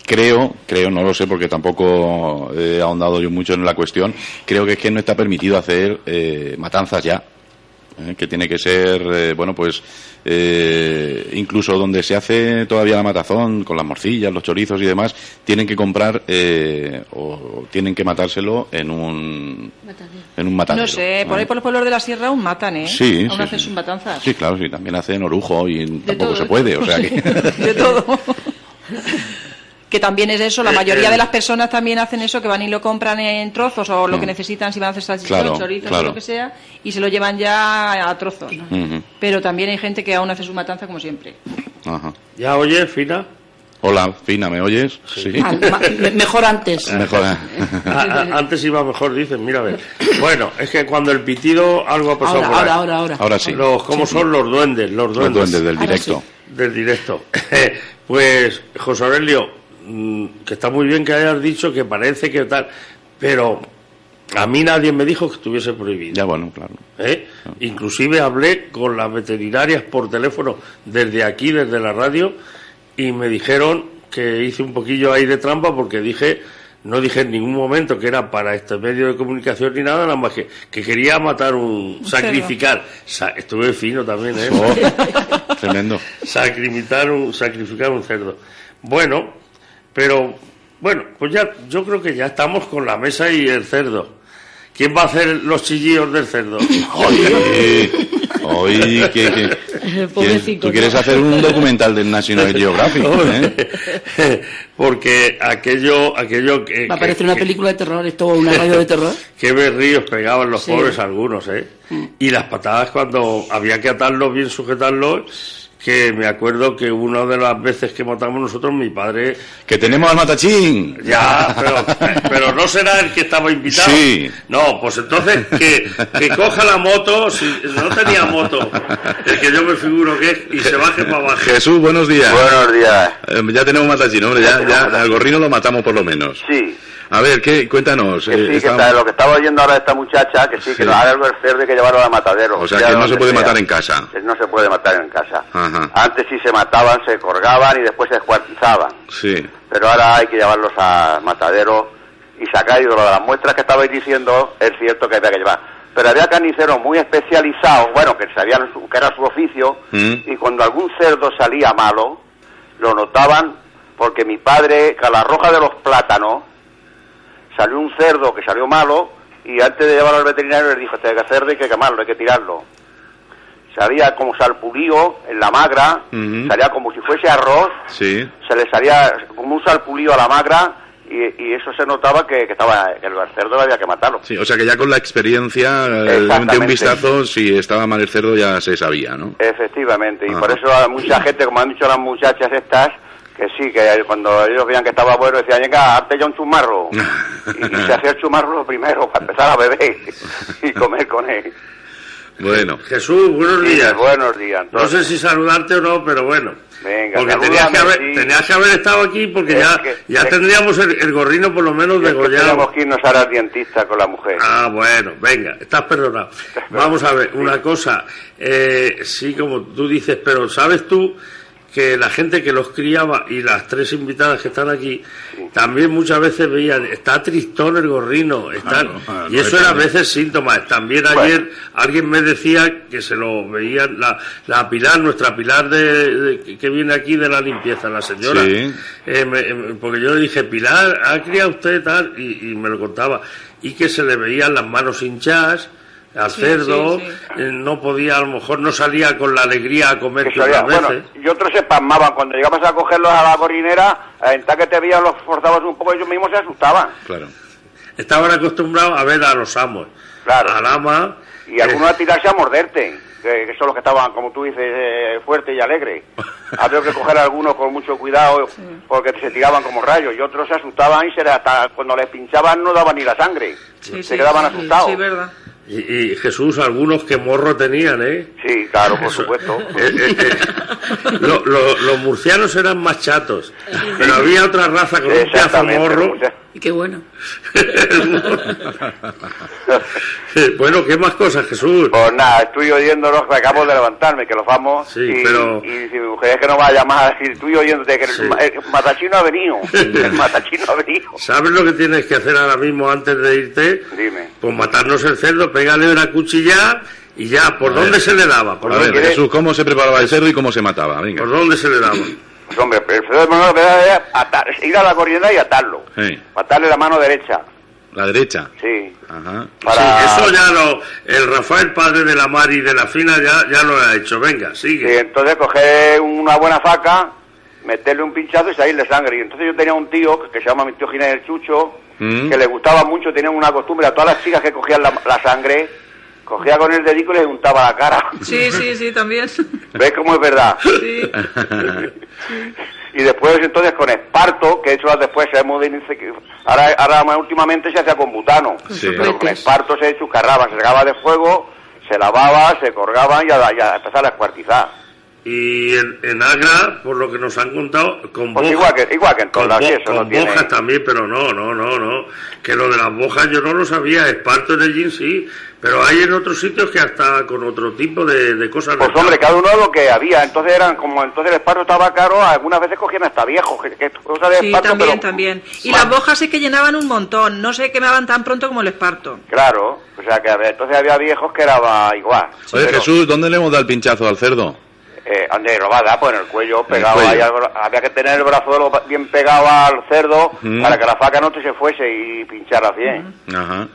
creo, no lo sé porque tampoco he ahondado yo mucho en la cuestión, creo que es que no está permitido hacer matanzas ya. Que tiene que ser, incluso donde se hace todavía la matazón, con las morcillas, los chorizos y demás, tienen que comprar o tienen que matárselo en un matadero. No sé, por ahí por los pueblos de la sierra aún matan, ¿eh? Sí, aún hacen sus matanzas. Sí, claro, sí, también hacen orujo y tampoco se puede, o sea que... De todo. Que también es eso, la mayoría de las personas también hacen eso, que van y lo compran en trozos o lo que necesitan, si van a hacer salchichón, chorizos o lo que sea, y se lo llevan ya a trozos. Pero también hay gente que aún hace su matanza como siempre. Ajá. ¿Ya oyes, Fina? Hola, Fina, ¿me oyes? Sí. Mejor antes. Mejor. Antes iba mejor, dicen, mira a ver. Bueno, es que cuando el pitido algo ha pasado Ahora sí. ¿Cómo son los duendes? Los duendes del directo. Del directo. Pues, José Aurelio, que está muy bien que hayas dicho que parece que tal, pero a mí nadie me dijo que estuviese prohibido. Ya, bueno, claro. Inclusive hablé con las veterinarias por teléfono desde aquí, desde la radio, y me dijeron que hice un poquillo ahí de trampa porque no dije en ningún momento que era para este medio de comunicación ni nada más que quería matar sacrificar. Estuve fino también, Tremendo. Sacrificar un cerdo. Bueno, pero, pues ya, yo creo que ya estamos con la mesa y el cerdo. ¿Quién va a hacer los chillidos del cerdo? Oye, ¿tú quieres hacer un documental del National Geographic? Porque aquello que... Va a parecer una película de terror, es todo una radio de terror. Qué berríos pegaban los pobres algunos, Y las patadas cuando había que atarlos, bien sujetarlos, que me acuerdo que una de las veces que matamos nosotros, mi padre... ¡Que tenemos al matachín! Ya, pero no será el que estaba invitado. Sí. No, pues entonces que coja la moto, si no tenía moto, el que yo me figuro que es, y se baje para abajo. Jesús, buenos días. Buenos días. Ya tenemos matachín, hombre, ya al gorrino lo matamos por lo menos. Sí. A ver, cuéntanos. Que sí, que lo que estaba oyendo ahora esta muchacha, que sí, que ahora el cerdo hay que llevarlo al matadero. O sea, que no se puede matar en casa. Que no se puede matar en casa. Ajá. Antes sí se mataban, se colgaban y después se descuartizaban. Sí. Pero ahora hay que llevarlos al matadero y sacar, y de las muestras que estabais diciendo, es cierto que había que llevar. Pero había carniceros muy especializados, bueno, que sabían que era su oficio, y cuando algún cerdo salía malo, lo notaban, porque mi padre, a la roja de los plátanos, salió un cerdo que salió malo, y antes de llevarlo al veterinario le dijo, este cerdo hay que quemarlo, hay que tirarlo. Salía como salpulío en la magra, salía como si fuese arroz, sí. Se le salía como un salpulío a la magra, y eso se notaba que el cerdo había que matarlo. Sí, o sea que ya con la experiencia de un vistazo, si estaba mal el cerdo ya se sabía, ¿no? Efectivamente, y por eso a mucha gente, como han dicho las muchachas estas, que sí, que cuando ellos veían que estaba bueno, decían, venga, hazte ya un chumarro. y se hacía el chumarro lo primero, para empezar a beber y comer con él. Bueno. Jesús, buenos días. Buenos días. Entonces. No sé si saludarte o no, pero bueno. Venga, porque tenías que haber estado aquí, porque ya tendríamos el gorrino por lo menos degollado. Teníamos que irnos ahora al dentista con la mujer. Ah, bueno, venga, estás perdonado. Vamos a ver, una cosa, sí, como tú dices, pero ¿sabes tú que la gente que los criaba y las tres invitadas que están aquí también muchas veces veían, está tristón el gorrino, y eso era a veces síntomas? También ayer alguien me decía que se lo veían, la Pilar, nuestra Pilar que viene aquí de la limpieza, la señora, sí. Porque yo le dije, Pilar, ¿ha criado usted tal? Y me lo contaba, y que se le veían las manos hinchadas al cerdo, no podía, a lo mejor no salía con la alegría a comer que otras veces. Bueno, y otros se pasmaban, cuando llegabas a cogerlos a la gorinera, en tal que te veían, los forzabas un poco, ellos mismos se asustaban. Claro. Estaban acostumbrados a ver a los amos, claro. Al ama. Y algunos a tirarse a morderte, que son los que estaban, como tú dices, fuertes y alegres. Había que coger a algunos con mucho cuidado, porque se tiraban como rayos, y otros se asustaban y hasta cuando les pinchaban no daban ni la sangre. Se quedaban asustados. Sí, verdad. Y Jesús, algunos que morro tenían, ¿eh? Sí, claro, por supuesto. Los murcianos eran más chatos, pero había otra raza con un pedazo morro. Y qué bueno. Bueno, ¿qué más cosas, Jesús? Pues nada, estoy oyéndolos, que acabo de levantarme, que los vamos. Sí, pero... Y si mi mujer es que no va a llamar a decir, estoy oyéndote que el matachino ha venido. El matachino ha venido. ¿Sabes lo que tienes que hacer ahora mismo antes de irte? Dime. Pues matarnos el cerdo, pegarle una cuchilla y ya. ¿Por dónde se le daba? A ver, Jesús, ¿cómo se preparaba el cerdo y cómo se mataba? Venga. ¿Por dónde se le daba? Pues hombre, el cerdo ir a la corriente y atarlo. Sí. Matarle la mano derecha. ¿La derecha? Sí. Ajá. Sí, eso ya el Rafael, padre de la Mari y de la Fina, ya lo ha hecho. Venga, sigue. Sí, entonces coger una buena faca, meterle un pinchazo y salirle sangre. Y entonces yo tenía un tío, que se llama mi tío Ginés el Chucho, que le gustaba mucho, tenía una costumbre, a todas las chicas que cogían la sangre, cogía con el dedico y le untaba la cara. Sí, también. ¿Ves cómo es verdad? Sí. Y después entonces con esparto, que eso después se modernizó, ahora últimamente se hacía con butano, pero con esparto se chucarraba, se sacaba de fuego, se lavaba, se colgaba y ya empezaba a escuartizar. Y en Agra, por lo que nos han contado, con pues bojas, igual que en todas las eso con no tiene... bojas también, pero no, que lo de las bojas yo no lo sabía, esparto en el gin sí, pero hay en otros sitios que hasta con otro tipo de cosas. Pues hombre, cada uno lo que había, entonces el esparto estaba caro, algunas veces cogían hasta viejos, que cosa de esparto, también. Y las bojas sí que llenaban un montón, no se quemaban tan pronto como el esparto. Claro, o sea que entonces había viejos que era igual. Oye, pero... Jesús, ¿dónde le hemos dado el pinchazo al cerdo? Donde lo va a dar, pues en el cuello, pegado ahí, había que tener el brazo bien pegado al cerdo para que la faca no se fuese y pinchara bien. Ajá.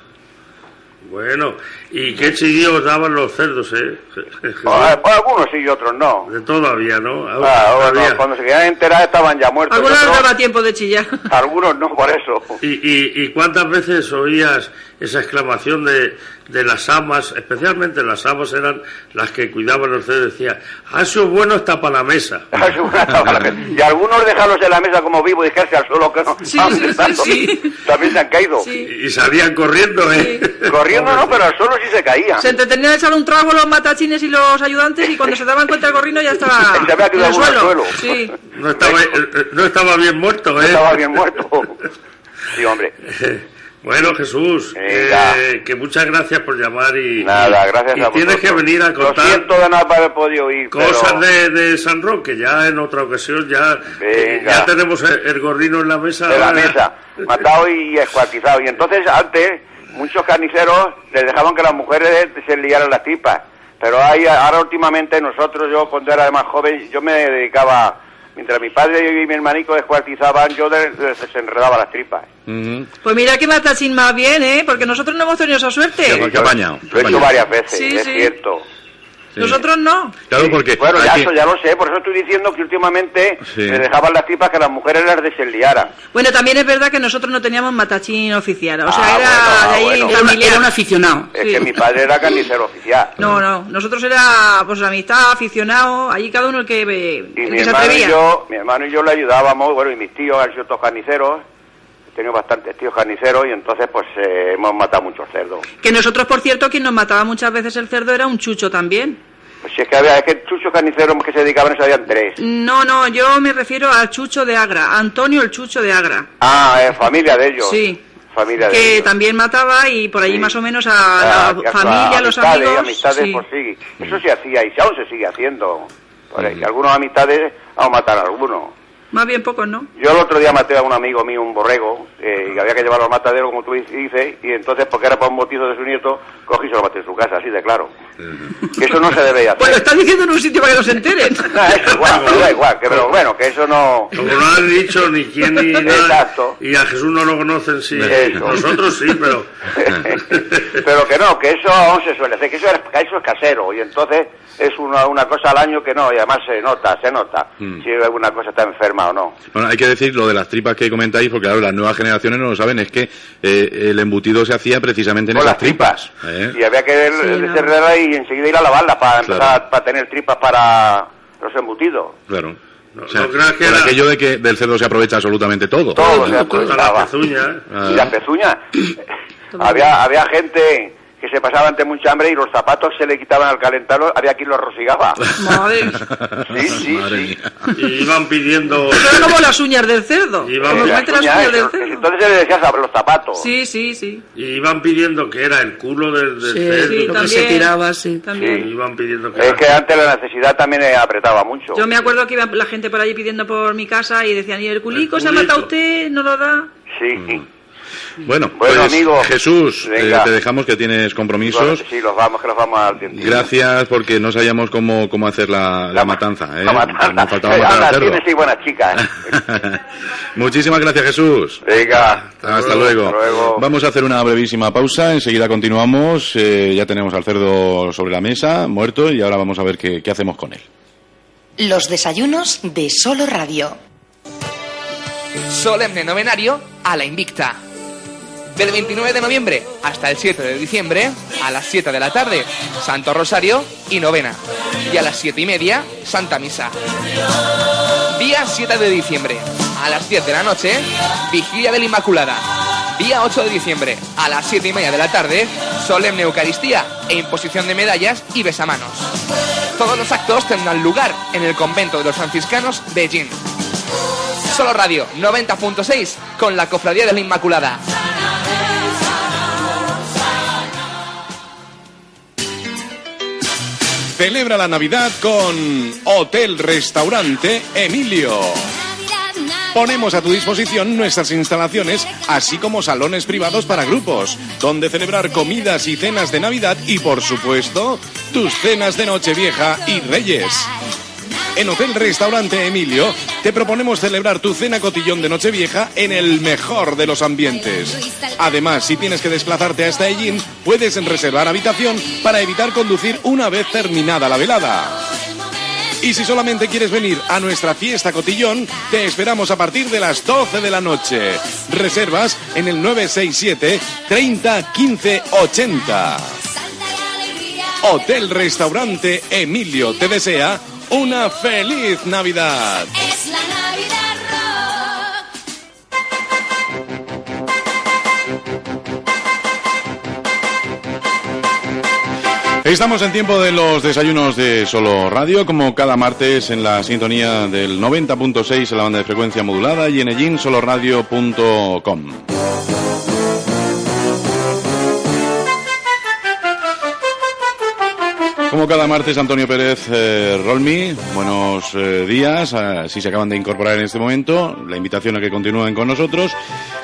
Bueno, ¿Y qué chillidos daban los cerdos, Algunos sí y otros no. De todavía, ¿no? Bueno, cuando se querían enterar estaban ya muertos. Algunos no daba tiempo de chillar. Algunos no, por eso. ¿Y cuántas veces oías esa exclamación de las amas? Especialmente las amas eran las que cuidaban los cerdos, decían, ha sido bueno está para la mesa. Y algunos dejarlos en la mesa como vivo y dejarse al suelo que no. Sí. También se han caído. Y salían corriendo, Corriendo no, pero al suelo sí se caían. Se entretenían de echar un trago los matachines y los ayudantes y cuando se daban cuenta el gorrino ya estaba se había quedado en el suelo. Sí. No estaba bien muerto, No estaba bien muerto. Sí, hombre. Bueno, Jesús, que muchas gracias por llamar y... Nada, gracias a vosotros. Tienes que venir a contar... Lo siento de no haber podido ir, cosas de San Roque, ya en otra ocasión, ya tenemos el gorrino en la mesa. De la mesa, matado y escuartizado. Y entonces, antes, muchos carniceros les dejaban que las mujeres se liaran las tripas. Pero ahora últimamente nosotros, yo cuando era más joven, yo me dedicaba... Mientras mi padre y mi hermanico descuartizaban, yo desenredaba las tripas. Pues mira que matachín más bien, porque nosotros no hemos tenido esa suerte. ¿Qué apañado? Lo he hecho varias veces, es cierto. Sí. Nosotros no. Claro, porque... Bueno, ya lo sé, por eso estoy diciendo que últimamente le dejaban las tripas que las mujeres las desenliaran. Bueno, también es verdad que nosotros no teníamos matachín oficial, o sea, era un aficionado. Es que mi padre era carnicero oficial. No, nosotros era, pues, amistad, aficionado, allí cada uno el que se atrevía. Mi hermano y yo le ayudábamos, bueno, y mis tíos han sido todos carniceros. He tenido bastantes tíos carniceros y entonces pues hemos matado muchos cerdos. Que nosotros, por cierto, quien nos mataba muchas veces el cerdo era un chucho también. Pues si es que chuchos carniceros que se dedicaban a eso habían 3. No, yo me refiero al Chucho de Agra, Antonio el Chucho de Agra. Familia de ellos. Sí. Familia de que ellos. También mataba y por allí más o menos a la familia, a los amigos. Amistades, pues sí. Eso se hacía y aún se sigue haciendo. Por ahí. Algunas amistades aún matan a algunos. Más bien pocos, ¿no? Yo el otro día maté a un amigo mío, un borrego, y había que llevarlo al matadero, como tú dices, y entonces, porque era para un bautizo de su nieto, cogí y se lo maté en su casa, así de claro. Que eso no se debe hacer. Pues lo estás diciendo en un sitio para que no se enteren. Eso da igual, pero bueno, que eso no... Como no han dicho ni quién ni nada, exacto. Y a Jesús no lo conocen, sí. Eso. Nosotros sí, pero... Pero que no, que eso aún se suele hacer, que eso es casero, y entonces es una cosa al año que no, y además se nota, si alguna cosa está enferma o no. Bueno, hay que decir lo de las tripas que comentáis, porque claro, las nuevas generaciones no lo saben, es que el embutido se hacía precisamente en esas tripas. Y había que desenredarla y enseguida ir a lavarla para empezar para tener tripas para los embutidos. Claro. O sea, por aquello de que del cerdo se aprovecha absolutamente todo. Todo se aprovechaba. La pezuña. Y la pezuña. había gente que se pasaba ante mucha hambre y los zapatos se le quitaban al calentarlo, había quien los rosigaba. Madre. Sí. Y iban pidiendo... Eso era como las uñas del cerdo. Entonces se le decía sobre los zapatos. Sí. Y iban pidiendo que era el culo del cerdo. Sí, que también. se tiraba, también. Iban pidiendo Es que antes la necesidad también apretaba mucho. Yo me acuerdo que iba la gente por allí pidiendo por mi casa y decían, ¿y el culico se ha matado usted? ¿No lo da? Sí. Bueno, pues amigo, Jesús, te dejamos que tienes compromisos. Sí, que los vamos al tiempo. Gracias porque no sabíamos cómo hacer la matanza. La matanza. Nos faltaba matar al cerdo. Tienes sí buenas chicas. Muchísimas gracias, Jesús. Venga. Hasta luego. Vamos a hacer una brevísima pausa, enseguida continuamos. Ya tenemos al cerdo sobre la mesa, muerto, y ahora vamos a ver qué hacemos con él. Los desayunos de Solo Radio. Solemne novenario a la Invicta. Del 29 de noviembre hasta el 7 de diciembre, a las 7 de la tarde, Santo Rosario y novena. Y a las 7:30, Santa Misa. Día 7 de diciembre, a las 10 de la noche, Vigilia de la Inmaculada. Día 8 de diciembre, a las 7:30 de la tarde, solemne Eucaristía e imposición de medallas y besamanos. Todos los actos tendrán lugar en el convento de los franciscanos de Ellín. Solo Radio 90.6 con la Cofradía de la Inmaculada. Celebra la Navidad con Hotel Restaurante Emilio. Ponemos a tu disposición nuestras instalaciones, así como salones privados para grupos, donde celebrar comidas y cenas de Navidad y, por supuesto, tus cenas de Nochevieja y Reyes. En Hotel Restaurante Emilio te proponemos celebrar tu cena cotillón de Nochevieja en el mejor de los ambientes. Además, si tienes que desplazarte hasta Ellín, puedes reservar habitación para evitar conducir una vez terminada la velada. Y si solamente quieres venir a nuestra fiesta cotillón, te esperamos a partir de las 12 de la noche. Reservas en el 967 30 15 80. Hotel Restaurante Emilio te desea una feliz Navidad. Es la Navidad Rock. Estamos en tiempo de los desayunos de Solo Radio, como cada martes en la sintonía del 90.6 en la banda de frecuencia modulada y en ellinsoloradio.com. Como cada martes, Antonio Pérez Rolmi, buenos días, si se acaban de incorporar en este momento, la invitación a que continúen con nosotros,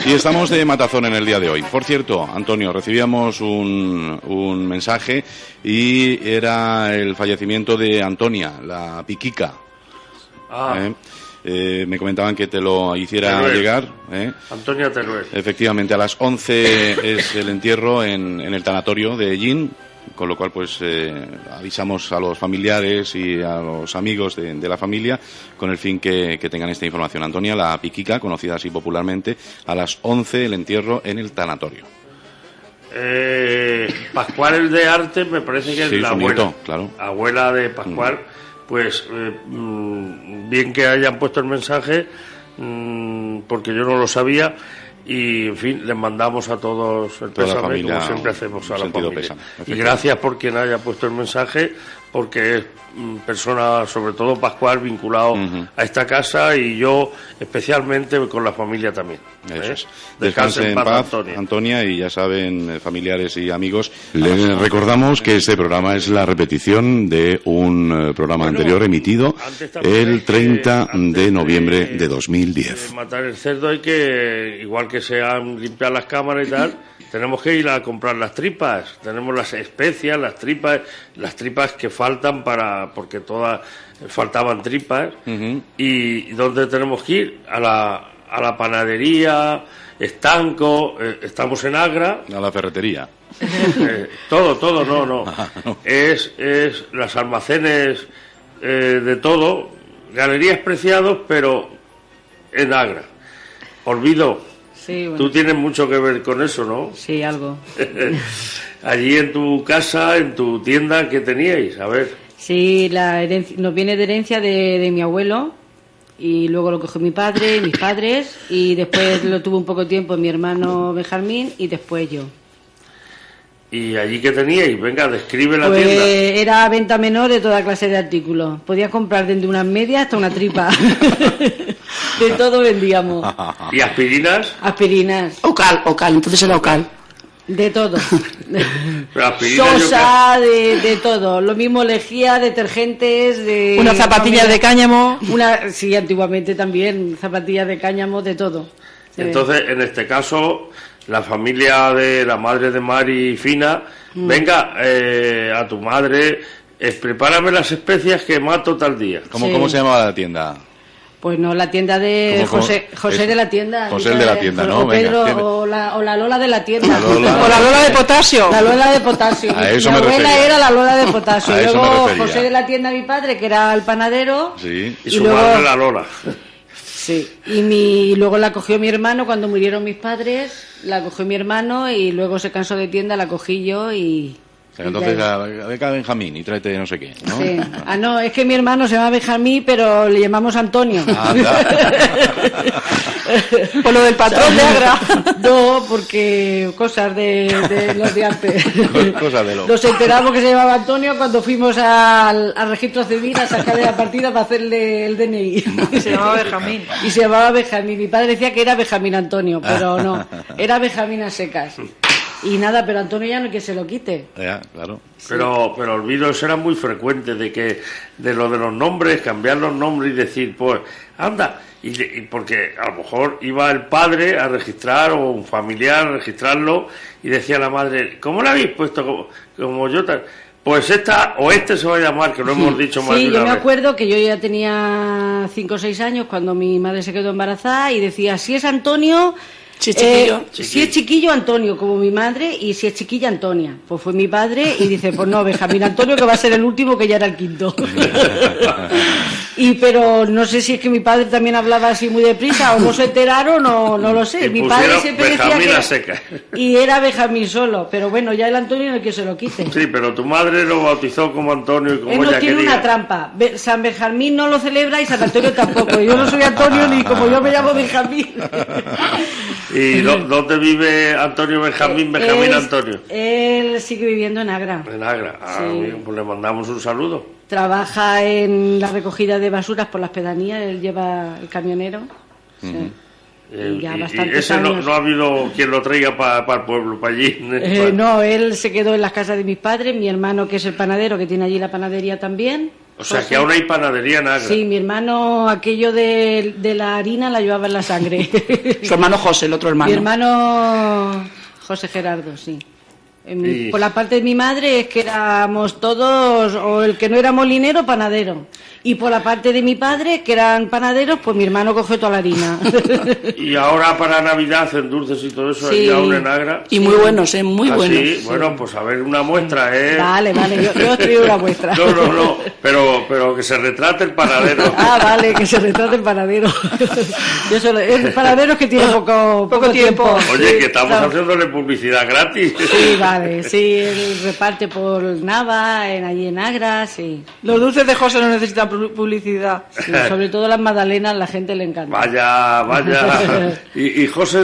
y estamos de matazón en el día de hoy. Por cierto, Antonio, recibíamos un mensaje y era el fallecimiento de Antonia, la piquica. Me comentaban que te lo hiciera Teruel. llegar. Antonia Teruel. Efectivamente, a las 11 es el entierro en el tanatorio de Ellín, con lo cual pues avisamos a los familiares y a los amigos de la familia con el fin que tengan esta información. Antonia, la piquica, conocida así popularmente, a las 11 el entierro en el tanatorio. Pascual, el de arte, me parece que es Sí, la su abuela. nieto, claro. Abuela de Pascual, pues bien que hayan puesto el mensaje, porque yo no lo sabía. Y, en fin, les mandamos a todos el Toda la pésame, familia, como siempre hacemos a la sentido familia. pésame, Y efectivamente. gracias por quien haya puesto el mensaje, porque es persona, sobre todo Pascual, vinculado a esta casa, y yo especialmente con la familia también. Eso es. Descanse en paz, Antonia, y ya saben, familiares y amigos, les recordamos que este programa es la repetición de un programa anterior emitido el 30 de noviembre de 2010. Matar el cerdo hay que, igual que se han limpiado las cámaras y tal, tenemos que ir a comprar las tripas, tenemos las especias, las tripas que faltan porque todas faltaban tripas. Y ¿dónde tenemos que ir? A la panadería, estanco, estamos en Agra. A la ferretería. Todo, no. Es los almacenes de todo, galerías Preciados, pero en Agra. Olvido. Sí, bueno. Tú tienes mucho que ver con eso, ¿no? Sí, algo. Allí en tu casa, en tu tienda, ¿qué teníais? A ver. Sí, nos viene de herencia de mi abuelo, y luego lo cogió mi padre, mis padres, y después lo tuvo un poco tiempo mi hermano Benjamín, y después yo. ¿Y allí qué teníais? Venga, describe la Pues tienda. era venta menor de toda clase de artículos. Podías comprar desde unas medias hasta una tripa. De todo vendíamos. ¿Y aspirinas? Aspirinas. Ocal, entonces era Ocal. De todo. Pero aspirinas Sosa, de todo. Lo mismo lejía, detergentes, de... Unas zapatillas de cáñamo. Sí, antiguamente también, zapatillas de cáñamo, de todo. Entonces, en este caso, la familia de la madre de Mari Fina, venga, a tu madre, prepárame las especias que mato tal día. ¿Cómo se llamaba la tienda? Pues no, la tienda de José de la tienda. José el de la tienda, ¿no? O Pedro, Venga, o la Lola de la tienda. O la Lola de Potasio. La Lola de Potasio. A eso Mi me abuela refería. era la Lola de Potasio. A eso me Luego refería. José de la tienda, mi padre, que era el panadero. Sí. Y su madre, la Lola. Sí. Y luego la cogió mi hermano cuando murieron mis padres. La cogió mi hermano y luego se cansó de tienda, la cogí yo y... Entonces, ya. beca Benjamín y tráete no sé qué, ¿no? Sí. Ah, no, es que mi hermano se llama Benjamín, pero le llamamos Antonio. Por lo del patrón de Agra. No, porque cosas de los de antes. Cosas de lo. Nos enteramos que se llamaba Antonio cuando fuimos al registro civil a sacarle la partida para hacerle el DNI. Y se llamaba Benjamín. Y se llamaba Benjamín. Mi padre decía que era Benjamín Antonio, pero no. Era Benjamín a secas. Y nada, pero Antonio ya no hay que se lo quite. Ya, claro. Pero olvidos era muy frecuente de lo de los nombres, cambiar los nombres y decir, pues, anda, y porque a lo mejor iba el padre a registrar o un familiar a registrarlo y decía la madre, ¿cómo le habéis puesto como yo tal? Pues esta o este se va a llamar, que lo hemos dicho más de Sí, una yo me vez. acuerdo que yo ya tenía 5 o 6 años cuando mi madre se quedó embarazada y decía, si es Antonio... Si es chiquillo. Si es chiquillo, Antonio, como mi madre, y si es chiquilla, Antonia. Pues fue mi padre y dice, pues no, Benjamín Antonio, que va a ser el último, que ya era el quinto. Pero no sé si es que mi padre también hablaba así muy deprisa o no se enteraron o no lo sé. Y Mi padre siempre decía Benjamín que a era, seca. y era Benjamín solo, pero bueno, ya el Antonio no es que se lo quite. Sí, pero tu madre lo bautizó como Antonio y como Él no ella tiene quería. una trampa. San Benjamín no lo celebra y San Antonio tampoco. Yo no soy Antonio ni como yo me llamo Benjamín. ¿Y dónde vive Antonio Benjamín Antonio? Él sigue viviendo en Agra. En Agra. Ah, Sí. bien, pues le mandamos un saludo. Trabaja en la recogida de basuras por las pedanías, él lleva el camionero. Sí. Ya bastantes ese no, años. no ha habido quien lo traiga para el pueblo, para allí. No, él se quedó en las casas de mis padres, mi hermano que es el panadero, que tiene allí la panadería también. O sea, José. que aún hay panadería en Agra. Sí, mi hermano aquello de la harina la llevaba en la sangre. Su hermano José, el otro hermano. Mi hermano José Gerardo, sí. Por la parte de mi madre es que éramos todos, o el que no era molinero, panadero. Y por la parte de mi padre, que eran panaderos, pues mi hermano cogió toda la harina. Y ahora para Navidad hacen dulces y todo eso, Sí. allí aún en Agra. Y muy buenos, muy ¿Ah, buenos. sí? Bueno, pues a ver una muestra, ¿eh? Vale, yo os traigo una muestra. No, pero que se retrate el panadero. Ah, vale, que se retrate el panadero. El panadero es que tiene poco tiempo. Oye, que estamos Claro. haciéndole publicidad gratis. Sí, vale, sí, él reparte por Nava, allí en Agra, sí. Los dulces de José no necesitan publicidad. Sí, sobre todo las magdalenas, la gente le encanta. Vaya. Y José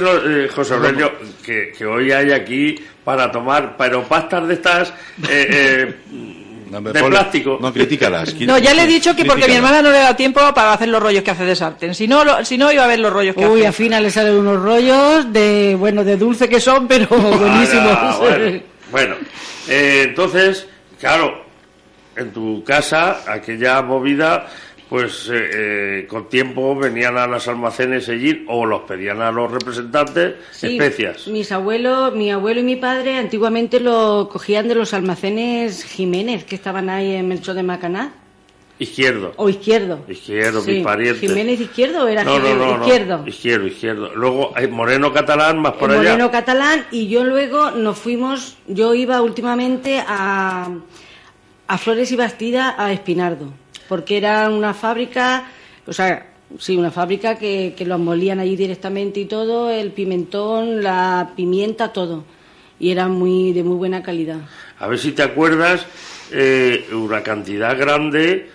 Aurelio, que hoy hay aquí para tomar, pero pastas de estas de plástico. No, críticalas. No, ya le he dicho que porque mi hermana no le da tiempo para hacer los rollos que hace de sartén. Si no iba a ver los rollos que Uy, hace. al final le salen unos rollos de dulce que son, pero buenísimos. Bueno, entonces, claro, en tu casa, aquella movida, pues con tiempo venían a los almacenes allí o los pedían a los representantes Sí, especias. mi abuelo y mi padre antiguamente lo cogían de los almacenes Jiménez, que estaban ahí en Melchor de Macaná. Izquierdo. O Izquierdo. Izquierdo, Sí. mis parientes. ¿Jiménez Izquierdo o era No, Izquierdo? Izquierdo. Luego hay Moreno Catalán, más por El allá. Moreno Catalán, y yo luego yo iba últimamente a Flores y Bastida, a Espinardo, porque era una fábrica, una fábrica que lo molían allí directamente y todo, el pimentón, la pimienta, todo, y era de muy buena calidad. A ver si te acuerdas, una cantidad grande,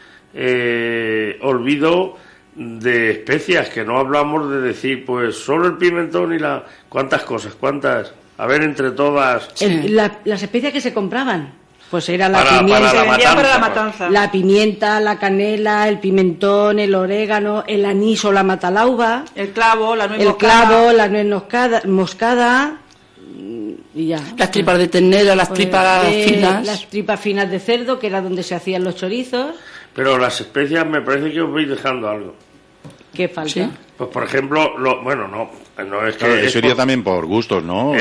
olvido de especias, que no hablamos de decir, pues solo el pimentón y ¿cuántas cosas? A ver, entre todas. Las especias que se compraban, pues era la Para pimienta, la matanza. la pimienta, la canela, el pimentón, el orégano, el anís o la matalauba, El clavo, la nuez el moscada. clavo, la nuez moscada y ya. Las tripas de ternera, las Pues, tripas finas. Las tripas finas de cerdo, que era donde se hacían los chorizos. Pero las especias me parece que os vais dejando algo. ¿Qué falta? ¿Sí? Pues por ejemplo, no es que... Claro, es eso iría por- también por gustos, ¿no?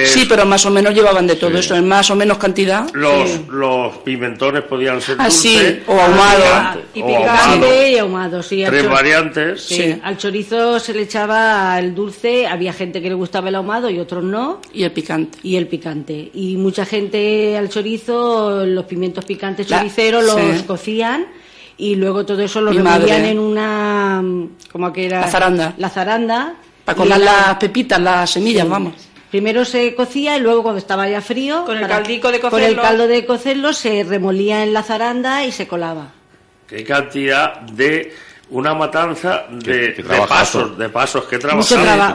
Sí, pero más o menos llevaban de todo eso, en más o menos cantidad. Los pimentones podían ser Ah, sí, dulce, o ahumado. Y o ahumado. picante y ahumado, sí. al Tres chor- variantes. Sí. Al chorizo se le echaba el dulce, había gente que le gustaba el ahumado y otros no. Y el picante. Y mucha gente al chorizo, los pimientos picantes choriceros los sí. cocían y luego todo eso lo Mi removían madre. en una... ¿Cómo que era? La zaranda. Para Y colar las pepitas, las semillas, Sí. vamos. Primero se cocía y luego cuando estaba ya frío, Con el caldico de con el cocerlo. caldo de cocerlo se remolía en la zaranda y se colaba. Qué cantidad de una matanza de pasos que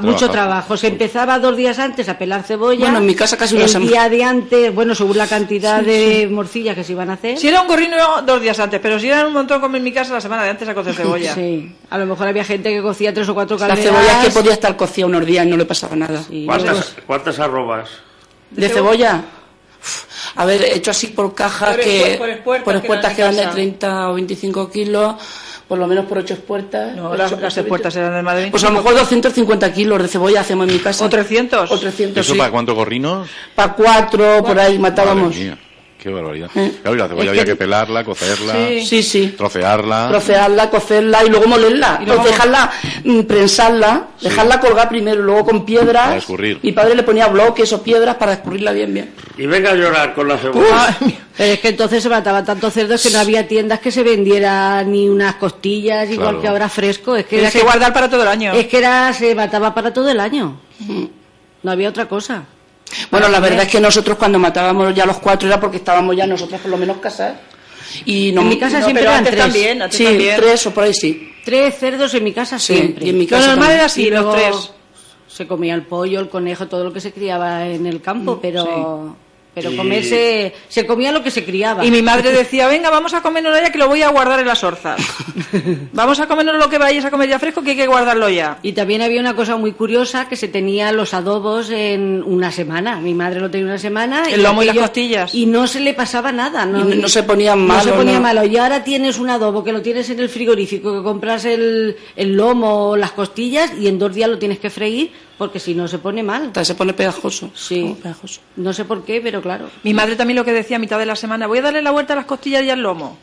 Mucho trabajo. Se empezaba 2 días antes a pelar cebolla. Bueno, en mi casa casi una el semana. día de antes, bueno, según la cantidad Sí, de morcillas que se iban a hacer. Si era un gorrino, 2 días antes, pero si eran un montón como en mi casa, la semana de antes a cocer cebolla. Sí, a lo mejor había gente que cocía 3 o 4 La calderas. cebolla es que podía estar cocida unos días y no le pasaba nada. ¿Cuántas arrobas? ¿De cebolla? A ver, hecho así por cajas por espuertas que van de 30 o 25 kilos, por lo menos por 8 espuertas. No, las espuertas eran de más de 25. Pues a lo mejor 250 kilos de cebolla hacemos en mi casa. ¿O 300? O 300, ¿Eso sí. para cuántos gorrinos? Para 4, por ahí matábamos. Madre mía. Qué barbaridad. Claro, y la cebolla había que pelarla, cocerla, sí. trocearla, cocerla y luego molerla. Y luego dejarla, prensarla, dejarla colgar primero, luego con piedras. Para escurrir. Mi padre le ponía bloques o piedras para escurrirla bien. Y venga a llorar con la cebolla. Pero es que entonces se mataban tantos cerdos que no había tiendas que se vendieran ni unas costillas, igual que ahora fresco. Es que Tenía que guardar para todo el año. Es que se mataba para todo el año. No había otra cosa. Bueno, la verdad es que nosotros cuando matábamos ya los 4 era porque estábamos ya nosotros por lo menos casados. Y no, en mi casa siempre eran 3. Antes sí, también. 3 o por ahí sí. 3 cerdos en mi casa siempre. Y en mi casa lo normal era así, los 3. Se comía el pollo, el conejo, todo lo que se criaba en el campo, pero comerse, se comía lo que se criaba. Y mi madre decía, venga, vamos a comernos ya que lo voy a guardar en las orzas. Vamos a comernos lo que vayáis a comer ya fresco, que hay que guardarlo ya. Y también había una cosa muy curiosa, que se tenía los adobos en una semana. Mi madre lo tenía una semana. El lomo y las costillas. Y no se le pasaba nada. No se ponía malo. No se ponía malo. Y ahora tienes un adobo que lo tienes en el frigorífico, que compras el lomo o las costillas y en 2 días lo tienes que freír, porque si no se pone mal. Se pone pegajoso. Sí. Pegajoso. No sé por qué, pero claro. Mi madre también lo que decía a mitad de la semana, voy a darle la vuelta a las costillas y al lomo.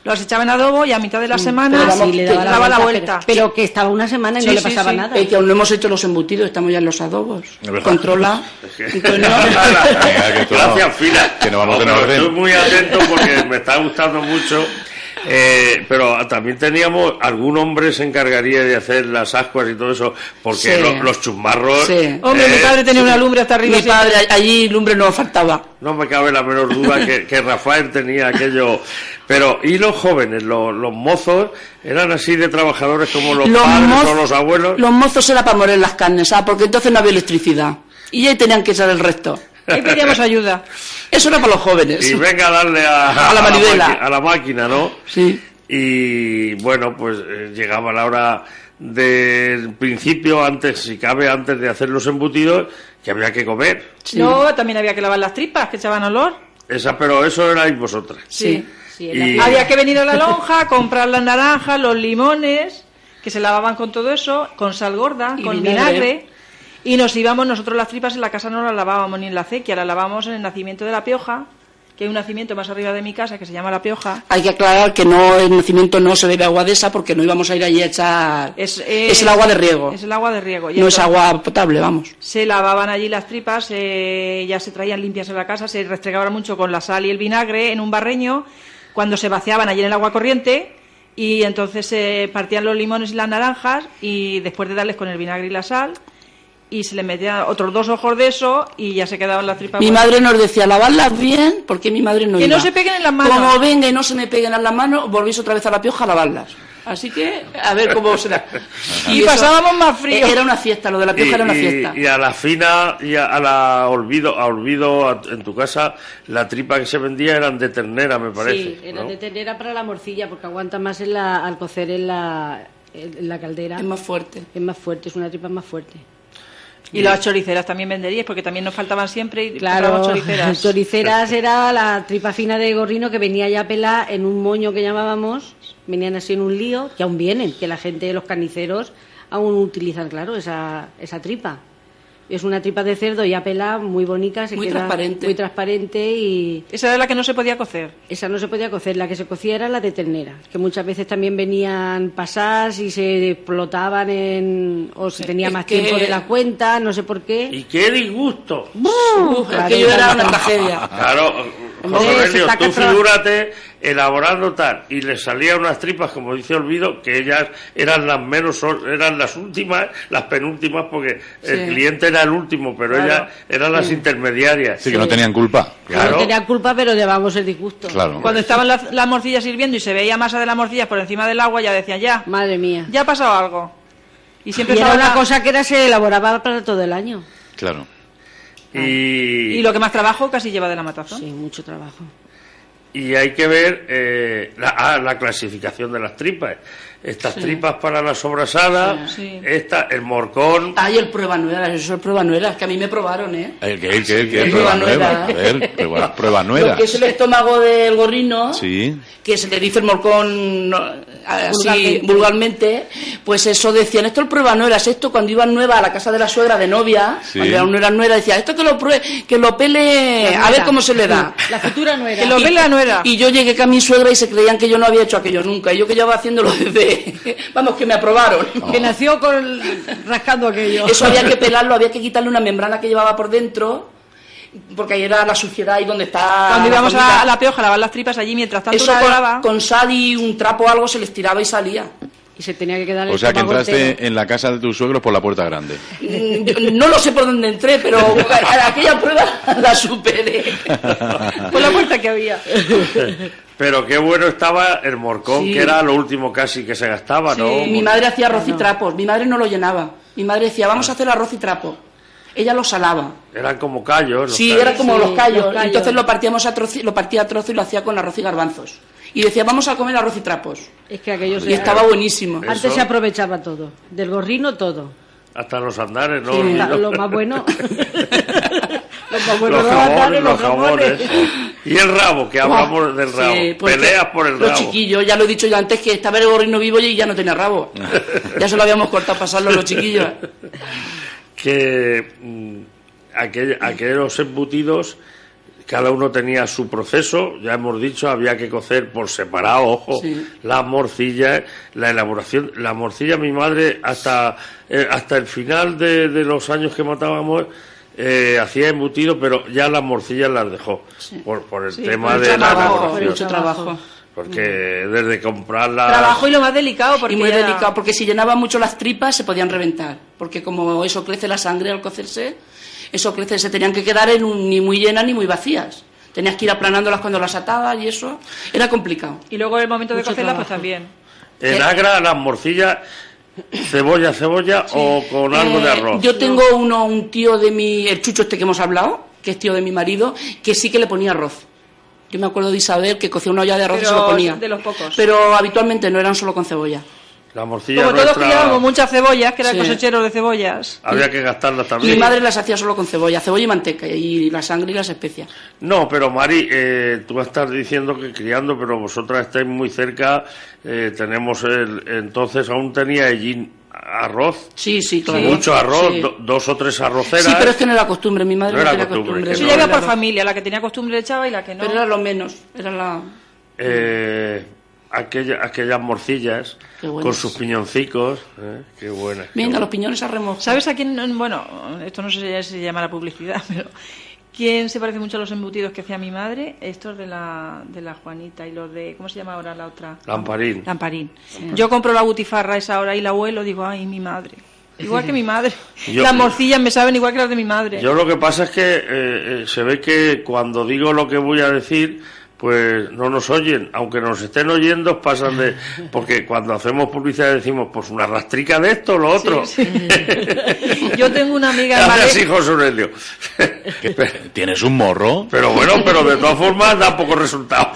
Los echaba en adobo y a mitad de la semana le daba la vuelta. Pero que estaba una semana y no le pasaba nada. Es que aún no hemos hecho los embutidos, estamos ya en los adobos. Controla. Gracias, Fila. Que no vamos a tener orden. Estoy muy atento porque me está gustando mucho. Pero también teníamos, algún hombre se encargaría de hacer las ascuas y todo eso, porque los chusmarros. Hombre, mi padre tenía una lumbre hasta arriba. Mi padre, allí lumbre no faltaba. No me cabe la menor duda que Rafael tenía aquello. Pero, ¿y los jóvenes, los mozos, eran así de trabajadores como los padres o los abuelos? Los mozos era para moler las carnes, ¿sabes? Porque entonces no había electricidad. Y ahí tenían que echar el resto. Ahí pedíamos ayuda. Eso era para los jóvenes. Y venga a darle a la manivela. A la máquina, ¿no? Sí. Y bueno, pues llegaba la hora del principio, si cabe, antes de hacer los embutidos, que había que comer. Sí. No, también había que lavar las tripas, que echaban olor. Pero eso erais vosotras. Sí. Había que venir a la lonja, comprar las naranjas, los limones, que se lavaban con todo eso, con sal gorda, y con vinagre. Y nos íbamos, nosotros las tripas en la casa no las lavábamos ni en la acequia, las lavábamos en el nacimiento de la Pioja, que hay un nacimiento más arriba de mi casa que se llama La Pioja. Hay que aclarar que no, el nacimiento no se bebe agua de esa porque no íbamos a ir allí a echar... Es el agua de riego. Es el agua de riego. No es agua potable, vamos. Se lavaban allí las tripas, ya se traían limpias en la casa, se restregaban mucho con la sal y el vinagre en un barreño, cuando se vaciaban allí en el agua corriente, y entonces se partían los limones y las naranjas, y después de darles con el vinagre y la sal... y se le metían otros 2 ojos de eso y ya se quedaban las tripas. Mi madre nos decía, lavarlas bien, porque mi madre no que iba. No se peguen en las manos. Como venga y no se me peguen en las manos, volvéis otra vez a La Pioja a lavarlas. Así que, a ver cómo será. Y pasábamos más frío. Era una fiesta, lo de La Pioja era una fiesta. Y a la fina, y a la olvido en tu casa, la tripa que se vendía eran de ternera, me parece. Sí, eran de ternera para la morcilla, porque aguanta más al cocer en la caldera. Es más fuerte. Es más fuerte, es una tripa más fuerte. Y las choriceras también venderíais, porque también nos faltaban siempre y claro, choriceras. Choriceras era la tripa fina de gorrino que venía ya pelada en un moño que llamábamos, venían así en un lío, que aún vienen, que la gente, los carniceros, aún utilizan, claro, esa tripa. Es una tripa de cerdo ya pelada, muy bonita, muy transparente. Muy transparente y... Esa era la que no se podía cocer. Esa no se podía cocer, la que se cocía era la de ternera, que muchas veces también venían pasadas y se explotaban o se tenía más tiempo de la cuenta, no sé por qué. ¡Y qué disgusto! Aquello era una tragedia. Claro, José Aurelio, tú figúrate elaborando tal, y le salían unas tripas, como dice Olvido, que ellas eran eran las últimas, las penúltimas, porque el cliente era el último, pero ellas eran las intermediarias. Sí, que no tenían culpa. Claro. No tenían culpa, pero llevábamos el disgusto. Claro. Cuando estaban las morcillas hirviendo y se veía masa de las morcillas por encima del agua, ya decían, ya. Madre mía. Ya ha pasado algo. Y siempre era una cosa que se elaboraba para todo el año. Claro. Y lo que más trabajo casi lleva de la matazón. Sí, mucho trabajo. Y hay que ver la clasificación de las tripas. Estas tripas para la sobrasada, el morcón. Ay, el prueba nuera, eso es prueba nuera, que a mí me probaron, ¿eh? ¿El qué? Prueba nueva. A ver, prueba nuera. Lo que es el estómago del gorrino, sí, que se le dice el morcón así vulgarmente, Pues eso decían, esto lo prueba nuera, esto cuando iban nueva a la casa de la suegra de novia, Sí. cuando era nuera nuera, decía, esto que lo pruebe, que lo pele, a ver cómo se le da. La futura nuera. Que lo pele la nuera. Y yo llegué que a mi suegra y se creían que yo no había hecho aquello nunca, y yo que llevaba haciéndolo desde, vamos, que me aprobaron. Que nació rascando aquello. Eso había que pelarlo, había que quitarle una membrana que llevaba por dentro, porque ahí era la suciedad y donde está. Cuando íbamos comida. a la Pioja a lavar las tripas allí, mientras tanto Eso una lavaba. con sal y un trapo o algo se les tiraba y salía. Y se tenía que quedar el O sea que estómago entraste entero. en la casa de tus suegros por la puerta grande. Yo no lo sé por dónde entré, pero aquella prueba la superé. Por la puerta que había. Pero qué bueno estaba el morcón, Sí. que era lo último casi que se gastaba, ¿no? Mi madre hacía arroz y trapos, mi madre no lo llenaba. Mi madre decía, vamos a hacer arroz y trapo. Ella lo salaba. Eran como callos. los Sí, callos. era como Sí, los callos. los callos. Entonces lo partíamos a trozo, lo partía a trozo y lo hacía con arroz y garbanzos. Y decía, vamos a comer arroz y trapos. Es que aquello Y estaba buenísimo. Antes Eso. se aprovechaba todo. Del gorrino todo. Hasta los andares, ¿no? Sí, Los- lo más bueno. Los más buenos, los los jamones, andares, los jamones. Y el rabo, que hablamos del rabo. Sí, porque Peleas por el los rabo. chiquillos, ya lo he dicho yo antes, que estaba el gorrino vivo y ya no tenía rabo. Ya se lo habíamos cortado pasarlo a los chiquillos. Que aquellos embutidos, cada uno tenía su proceso, ya hemos dicho, había que cocer por separado, ojo, Sí. las morcillas, la elaboración, la morcilla, mi madre hasta el final de los años que matábamos hacía embutido, pero ya las morcillas las dejó por el Sí, tema por el de la trabajo, elaboración. mucho trabajo. Porque desde comprarlas... Trabajo y lo más delicado, porque Y muy ya- delicado, porque si llenaban mucho las tripas se podían reventar, porque como eso crece la sangre al cocerse, eso crece, se tenían que quedar ni muy llenas ni muy vacías. Tenías que ir aplanándolas cuando las atabas y eso era complicado. Y luego el momento de Mucho cocerla, pues trabajo. también. En Agra, las morcillas, cebolla o con algo de arroz. Yo tengo un tío de el Chucho este que hemos hablado, que es tío de mi marido, que sí que le ponía arroz. Yo me acuerdo de Isabel que cocía una olla de arroz y se lo ponía. de los pocos. Pero habitualmente no eran solo con cebolla. La morcilla Como todos nuestra criábamos muchas cebollas, que eran Sí. cosecheros de cebollas. había que gastarlas Mi también. madre las hacía solo con cebolla y manteca, y la sangre y las especias. No, pero Mari, tú estás diciendo que criando, pero vosotras estáis muy cerca. Tenemos entonces aún tenía allí arroz. Sí, sí, claro. Mucho arroz, Sí. 2 o 3 arroceras. Sí, pero es que no era costumbre, mi madre No no, era tenía costumbre, costumbre. que Eso no. ya iba por Claro. familia, la que tenía costumbre le echaba y la que no. Pero era lo menos, era la... Aquellas morcillas Qué buenas. con sus piñoncicos. Qué buenas. qué Venga, buenas. los piñones a remojo. ¿Sabes a quién? Bueno, esto no sé si se llama la publicidad, pero ¿quién se parece mucho a los embutidos que hacía mi madre? Estos de la Juanita y los de... ¿Cómo se llama ahora la otra? Lamparín. Lamparín. Yo compro la butifarra esa ahora y la huelo, digo, ay, mi madre. Igual que mi madre. Yo- Las morcillas me saben igual que las de mi madre. Yo lo que pasa es que se ve que cuando digo lo que voy a decir, pues no nos oyen, aunque nos estén oyendo, pasan de... Porque cuando hacemos publicidad decimos, pues una rastrica de esto o lo otro. Sí, sí. Yo tengo una amiga en Hace Valencia. así, José Aurelio. ¿Tienes un morro? Pero bueno, pero de todas formas da poco resultado.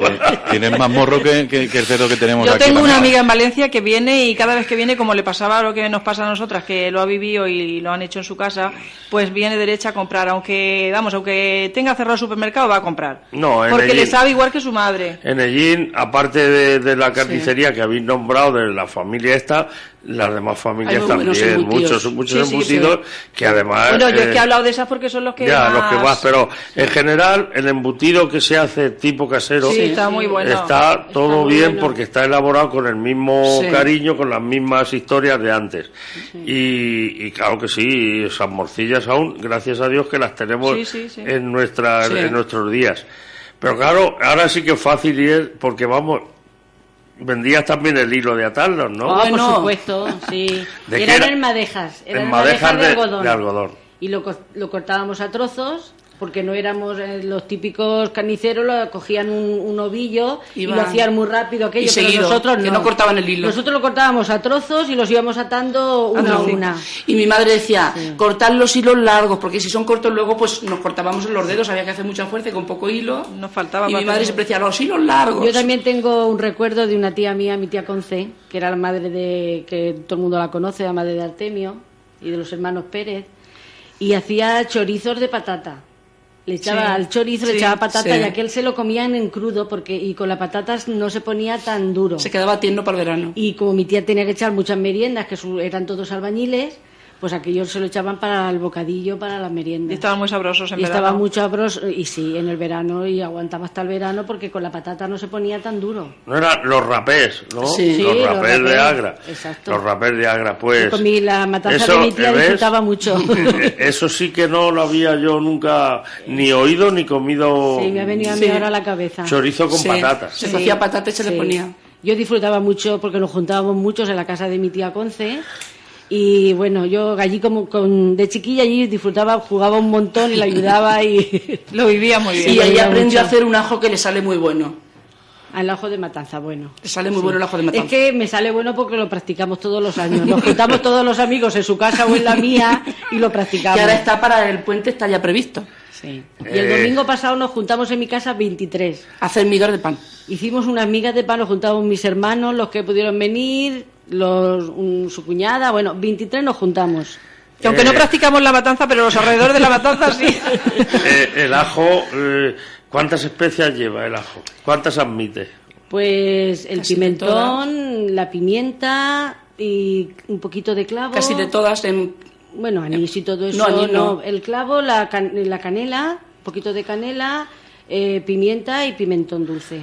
Tienes más morro que el cerdo que tenemos Yo aquí. tengo una también. amiga en Valencia que viene y cada vez que viene, como le pasaba lo que nos pasa a nosotras, que lo ha vivido y lo han hecho en su casa, pues viene derecha a comprar. Aunque tenga cerrado el supermercado, va a comprar. No, en Porque le Ellín. sabe igual que su madre. En Ellín, aparte de la carnicería que habéis nombrado, de la familia esta, las demás familias Hay muy buenos también, embutidos. muchos Sí, sí, embutidos que además... Bueno, yo es que he hablado de esas porque son los que ya, más... los que más, pero en general el embutido que se hace tipo casero Sí, está muy bueno. está todo muy bien bueno. porque está elaborado con el mismo Sí. cariño, con las mismas historias de antes. Y claro que sí, esas morcillas aún, gracias a Dios que las tenemos Sí, sí, sí. en Sí. nuestros días. Pero claro, ahora sí que es fácil ir porque vamos, vendías también el hilo de atarlos, ¿no? Ah, por Bueno. supuesto, sí. ¿De qué Eran era? en madejas. Eran En madejas de algodón. de algodón. Y lo cortábamos a trozos, porque no éramos los típicos carniceros, lo cogían un ovillo y Iban- lo hacían muy rápido aquello, y pero seguido, nosotros que no. no cortaban el hilo. Nosotros lo cortábamos a trozos y los íbamos atando una a una. Y mi madre decía, cortar los hilos largos, porque si son cortos luego pues nos cortábamos en los dedos, había que hacer mucha fuerza y con poco hilo. Nos faltaba Y para mi madre hacer- siempre decía, los hilos largos. Yo también tengo un recuerdo de una tía mía, mi tía Conce, que era la madre que todo el mundo la conoce, la madre de Artemio y de los hermanos Pérez, y hacía chorizos de patata. Le echaba Sí. al chorizo, le Sí. echaba patata Sí. y aquel se lo comían en crudo y con las patatas no se ponía tan duro. Se quedaba tierno para el verano. Y como mi tía tenía que echar muchas meriendas, que eran todos albañiles, pues aquellos se lo echaban para el bocadillo, para las meriendas. Y estaban muy sabrosos en Y verano. estaba muy sabroso, y sí, en el verano, y aguantaba hasta el verano porque con la patata no se ponía tan duro. No eran los rapés, ¿no? Sí, los los rapés de rapés, Agra. exacto. Los rapés de Agra, pues. Con la matanza eso, de mi tía ¿ves? disfrutaba mucho. Eso sí que no lo había yo nunca ni oído ni comido. Sí, me ha venido a mí ahora a la cabeza. Chorizo con patatas. Se hacía patata y se le ponía. Yo disfrutaba mucho porque nos juntábamos muchos en la casa de mi tía Conce. Y bueno, yo allí de chiquilla allí disfrutaba, jugaba un montón y la ayudaba y lo vivía muy bien. Y ahí aprendió a mucho. hacer un ajo que le sale muy bueno. Al ajo de matanza, bueno. Le sale muy bueno el ajo de matanza. Es que me sale bueno porque lo practicamos todos los años. Nos juntamos todos los amigos en su casa o en la mía y lo practicamos. Que ahora está para el puente, está ya previsto. Sí. Y el domingo pasado nos juntamos en mi casa 23. Hacer migas de pan. Hicimos unas migas de pan, nos juntamos mis hermanos, los que pudieron venir, su cuñada, bueno, 23 nos juntamos. Que aunque no practicamos la matanza, pero los alrededores de la matanza sí. El ajo, ¿cuántas especias lleva el ajo? ¿Cuántas admite? Pues el Casi pimentón, la pimienta y un poquito de clavo. Casi de todas en... Bueno, anís y todo eso. No, anís no. El clavo, la canela, un poquito de canela, pimienta y pimentón dulce.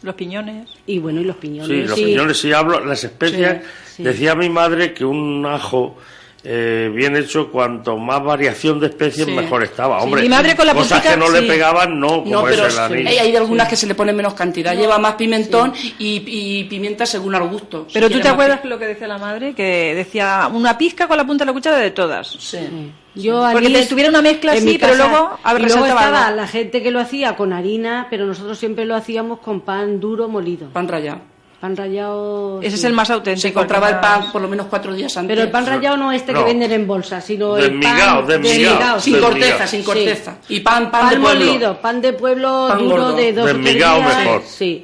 Los piñones. Y bueno, y los piñones. Sí, los piñones, sí hablo, las especias. Sí. Decía mi madre que un ajo bien hecho, cuanto más variación de especies, Sí. mejor estaba. Sí, Hombre, mi madre con la cosas puntica, que no le sí. pegaban, no, como No, es pero el anís. hay algunas que se le pone menos cantidad. Lleva más pimentón y pimienta según al gusto. Si Pero tú quiere te más acuerdas lo que decía la madre, que decía una pizca con la punta de la cuchara de todas. Sí. Yo Porque anís, tuviera una mezcla en así, mi pero casa, luego y luego resaltaba estaba algo. la gente que lo hacía con harina, pero nosotros siempre lo hacíamos con pan duro molido. Pan rallado. Pan rallado. Ese sí. es el más auténtico. Se compraba el más- pan por lo menos 4 días antes. Pero el pan rallado no este No. que venden en bolsa, sino el Desmigado, pan desmigado. Sin Desmigado. corteza, sin Sí. corteza. Y pan pan de pueblo. molido, pan de pueblo Pan duro gordo. de 2 o 3 Desmigado días. mejor. Sí.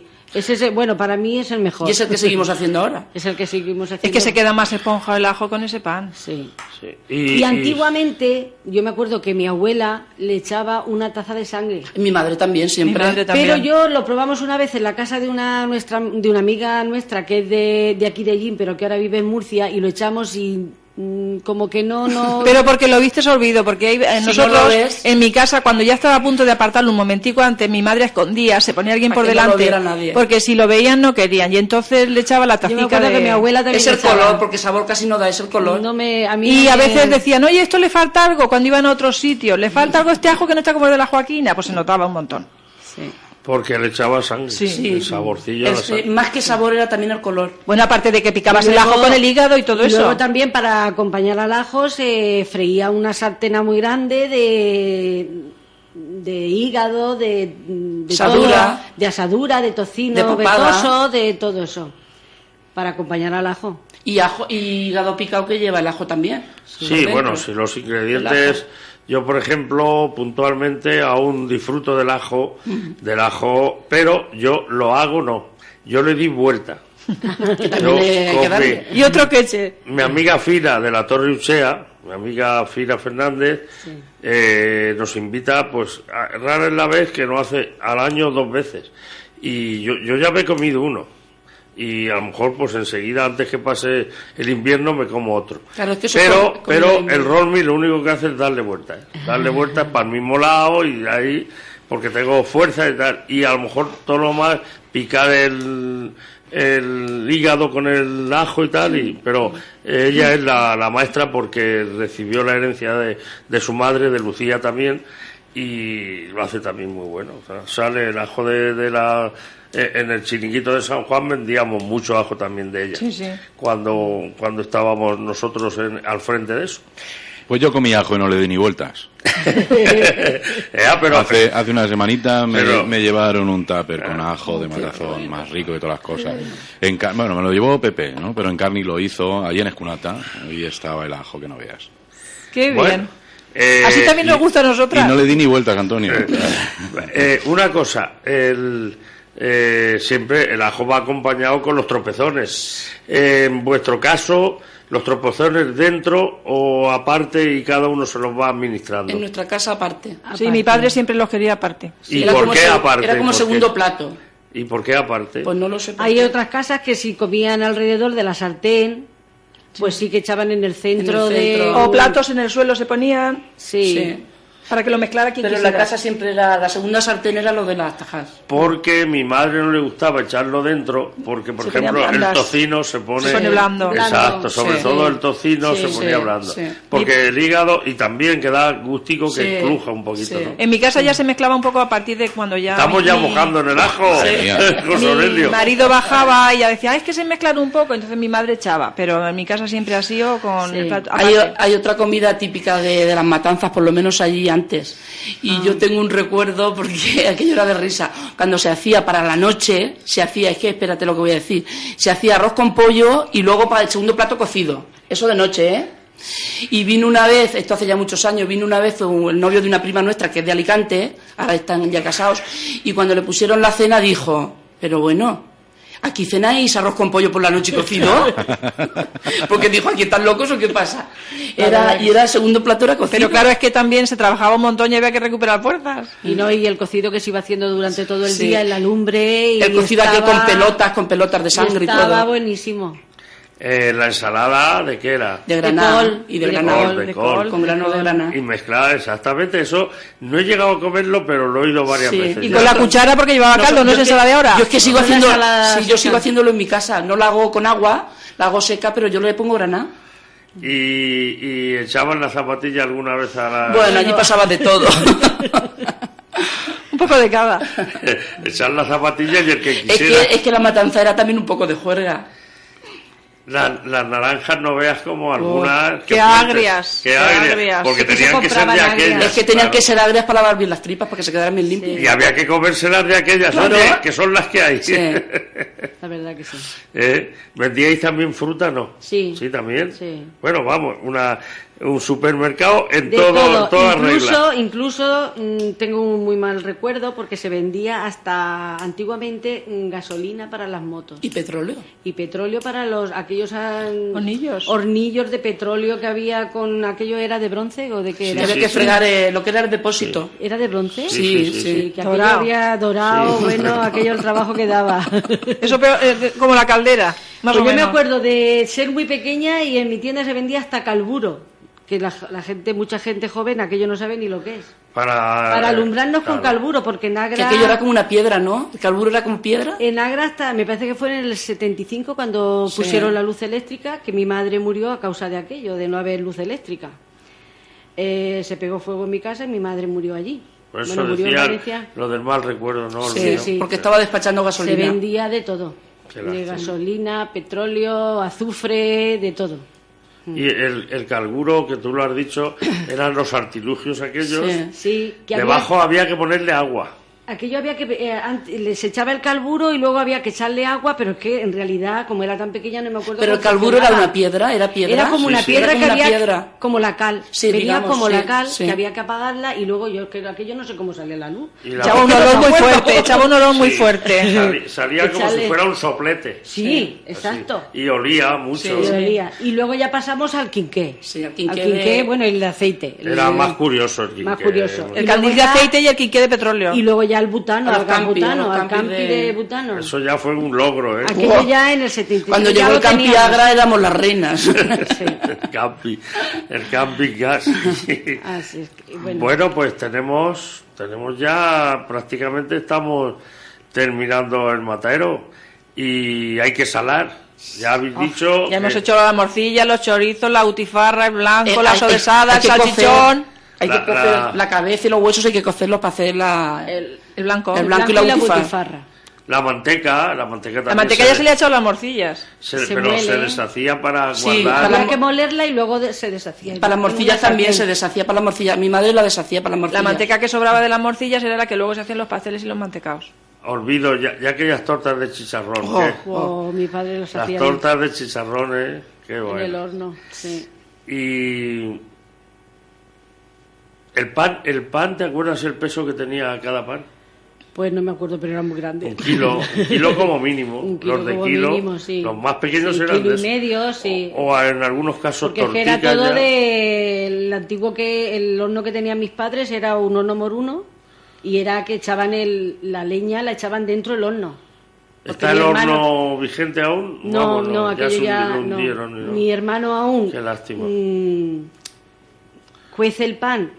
Bueno, para mí es el mejor. Y es el que seguimos haciendo ahora. Es el que seguimos haciendo. Es que se queda más esponja el ajo con ese pan. Sí. Sí. Y antiguamente, yo me acuerdo que mi abuela le echaba una taza de sangre. Mi madre también, siempre. Mi madre también. Pero yo lo probamos una vez en la casa de una amiga nuestra que es de aquí de Allín, pero que ahora vive en Murcia, y lo echamos y como que no... Pero porque lo viste olvido, porque Si nosotros, no lo ves- en mi casa, cuando ya estaba a punto de apartarlo un momentico antes, mi madre escondía, se ponía alguien Para por que no lo delante, viera nadie. porque si lo veían no querían, y entonces le echaba la Yo me tacica acuerdo de... que mi abuela también Es el le echaba. color, porque sabor casi no da, es el color. A mí Y no a me- veces decían, oye, esto le falta algo, cuando iban a otros sitios, le falta algo a este ajo que no está como el de la Joaquina, pues se notaba un montón. Sí. Porque le echaba sangre, Sí. el saborcillo a la sangre. Más que sabor era también el color. Bueno, aparte de que picabas Y el luego- ajo con el hígado y todo y eso. luego también para acompañar al ajo se freía una sartena muy grande de hígado, de Asadura. todo, de asadura, de tocino, De papada. vetoso, de todo eso, para acompañar al ajo. Y ajo y hígado picado que lleva el ajo también. Sí, Por dentro. bueno, si los ingredientes, yo por ejemplo, puntualmente aún disfruto del ajo, pero yo lo hago no, yo le di vuelta. Que también Yo hay que darle. Y otro queche. Mi amiga Fira de la Torre Uchea, mi amiga Fira Fernández, nos invita, pues, rara es la vez que no hace al año 2 veces. Y yo ya me he comido uno. Y a lo mejor, pues enseguida, antes que pase el invierno, me como otro. Claro, es que eso Pero con el invierno. el roll me lo único que hace es darle vueltas. Darle vueltas para el mismo lado y de ahí, porque tengo fuerza y tal. Y a lo mejor todo lo más, picar el hígado con el ajo y tal, pero ella es la maestra porque recibió la herencia de su madre, de Lucía también, y lo hace también muy bueno. O sea, sale el ajo de la... En el chiringuito de San Juan vendíamos mucho ajo también de ella, Sí, sí. cuando estábamos nosotros al frente de eso. Pues yo comí ajo y no le di ni vueltas. Pero hace una semanita Pero- me llevaron un tupper con ajo de matazón más rico de todas las cosas. Bueno, me lo llevó Pepe, ¿no? Pero en Carni lo hizo allí en Escunata y estaba el ajo que no veas. Qué bien. Bueno, Así también nos gusta a nosotras. Y no le di ni vueltas, Antonio. Una cosa, siempre el ajo va acompañado con los tropezones. En vuestro caso, los tropezones dentro o aparte y cada uno se los va administrando. En nuestra casa aparte. Sí, mi padre siempre los quería aparte. ¿Y por qué aparte? Era como segundo plato. ¿Y por qué aparte? Pues no lo sé. Hay otras casas que si comían alrededor de la sartén, pues sí que echaban en el centro de... O platos en el suelo se ponían. Sí. Para que lo mezclara quien Pero en la casa siempre era, la segunda sartén era lo de las tajas. Porque mi madre no le gustaba echarlo dentro, porque por ejemplo el tocino se pone blando. Exacto, sobre todo el tocino se ponía blando. Porque el hígado, y también que da gustico que cruja un poquito, ¿no? En mi casa ya se mezclaba un poco a partir de cuando ya... Estamos ya mojando en el ajo, José Aurelio. Mi marido bajaba y ya decía, es que se mezclan un poco, entonces mi madre echaba, pero en mi casa siempre ha sido con el plato. Hay otra comida típica de las matanzas, por lo menos allí antes, y yo tengo un recuerdo porque aquello era de risa. Cuando se hacía para la noche, es que espérate lo que voy a decir, se hacía arroz con pollo y luego para el segundo plato cocido, eso de noche, y vino una vez, esto hace ya muchos años, vino una vez el novio de una prima nuestra que es de Alicante, ahora están ya casados, y cuando le pusieron la cena dijo, pero bueno, ¿aquí cenáis arroz con pollo por la noche cocido? Porque dijo, ¿aquí están locos o qué pasa? Y era el segundo plato era cocido. Pero claro, es que también se trabajaba un montón y había que recuperar fuerzas. Y el cocido que se iba haciendo durante todo el día en la lumbre. Y el cocido aquel con pelotas de sangre y todo. Estaba buenísimo. La ensalada, ¿de qué era? De granada. Y de granada. De col, con grano de granada. Y mezclada, exactamente, eso. No he llegado a comerlo, pero lo he oído varias veces. Y con la cuchara porque llevaba caldo, no es ensalada de ahora. Yo es que sigo haciéndolo en mi casa. No la hago con agua, la hago seca, pero yo le pongo granada. ¿Y echaban la zapatilla alguna vez a la...? Bueno, allí pasaba de todo. Un poco de cada. Echar la zapatilla y el que quisiera... Es que la matanza era también un poco de juerga. Las naranjas no veas como algunas... ¡Qué agrias! ¡Qué agrias! Porque tenían que ser de aquellas. Es que tenían que ser agrias para lavar bien las tripas, para que se quedaran bien limpias. Y había que comérselas de aquellas, claro. Que son las que hay. Sí. La verdad que sí. ¿Vendíais también fruta, no? Sí. ¿Sí, también? Sí. Bueno, vamos, un supermercado en toda regla. Incluso tengo un muy mal recuerdo porque se vendía hasta antiguamente gasolina para las motos. ¿Y petróleo? Y petróleo para aquellos hornillos de petróleo que había con... ¿Aquello era de bronce o de qué era? Había que fregar lo que era el depósito. Sí. ¿Era de bronce? Sí. Que aquello había dorado, bueno, aquello el trabajo que daba. Eso como la caldera, más o menos. Yo me acuerdo de ser muy pequeña y en mi tienda se vendía hasta carburo. Que mucha gente joven aquello no sabe ni lo que es. Para alumbrarnos con carburo, porque en Agra... Que aquello era como una piedra, ¿no? ¿El carburo era como piedra? En Agra me parece que fue en el 75 cuando pusieron la luz eléctrica, que mi madre murió a causa de aquello, de no haber luz eléctrica. Se pegó fuego en mi casa y mi madre murió allí. Por eso decía lo del mal recuerdo, ¿no? Sí, porque estaba despachando gasolina. Se vendía de todo. De gasolina, petróleo, azufre, de todo. Y el carburo, que tú lo has dicho, eran los artilugios aquellos. Sí. Debajo había que ponerle agua. Aquello había que... les echaba el carburo y luego había que echarle agua, pero es que en realidad, como era tan pequeña, no me acuerdo... Pero el carburo era una piedra, ¿era piedra? Era como una piedra que había... Como la cal. Sí, venía digamos, como la cal, que había que apagarla y luego aquello no sé cómo salía la luz. Echaba un olor muy fuerte, Salía como si fuera un soplete. Sí, exacto. Y olía mucho. Sí, olía. Y luego ya pasamos al quinqué. Sí, al quinqué, bueno, y el aceite. Era más curioso el quinqué. Más curioso. El candil de aceite y el quinqué de petróleo. Y luego ya al butano, al campi de butano. Eso ya fue un logro, ¿eh? Aquello ya en el 75. Cuando llegó el campi Agra éramos las reinas. El campi gas. Así es que, bueno, pues tenemos ya prácticamente estamos terminando el matadero y hay que salar. Ya habéis dicho. Ya hemos hecho la morcilla, los chorizos, la butifarra, el blanco, la sodesada, el salchichón. Hay que cocer la cabeza y los huesos, hay que cocerlos para hacer el blanco y la butifarra. La manteca también. La manteca ya se le ha echado las morcillas. Pero se deshacía para guardar. Había que molerla y luego se deshacía. Para las morcillas también se deshacía para las morcillas. Mi madre la deshacía para las morcillas. La manteca que sobraba de las morcillas era la que luego se hacían los pasteles y los mantecaos. Olvido ya aquellas tortas de chicharrón. Mi padre los hacía. Las tortas de chicharrones, qué bueno. En el horno, sí. Y el pan, ¿te acuerdas el peso que tenía cada pan? Pues no me acuerdo, pero era muy grande. Un kilo como mínimo. Un kilo los de como kilo, mínimo, sí. los más pequeños Sí, eran kilo de y medio, sí. O en algunos casos Porque es que tortillas. era todo ya. el antiguo el horno que tenían mis padres era un horno moruno y era que echaban la leña, la echaban dentro del horno. Porque ¿Está el mi hermano- horno vigente aún? No, Vamos, no, aquello ya lo no. hundieron, ¿no? Mi hermano aún Qué lástima. cuece el pan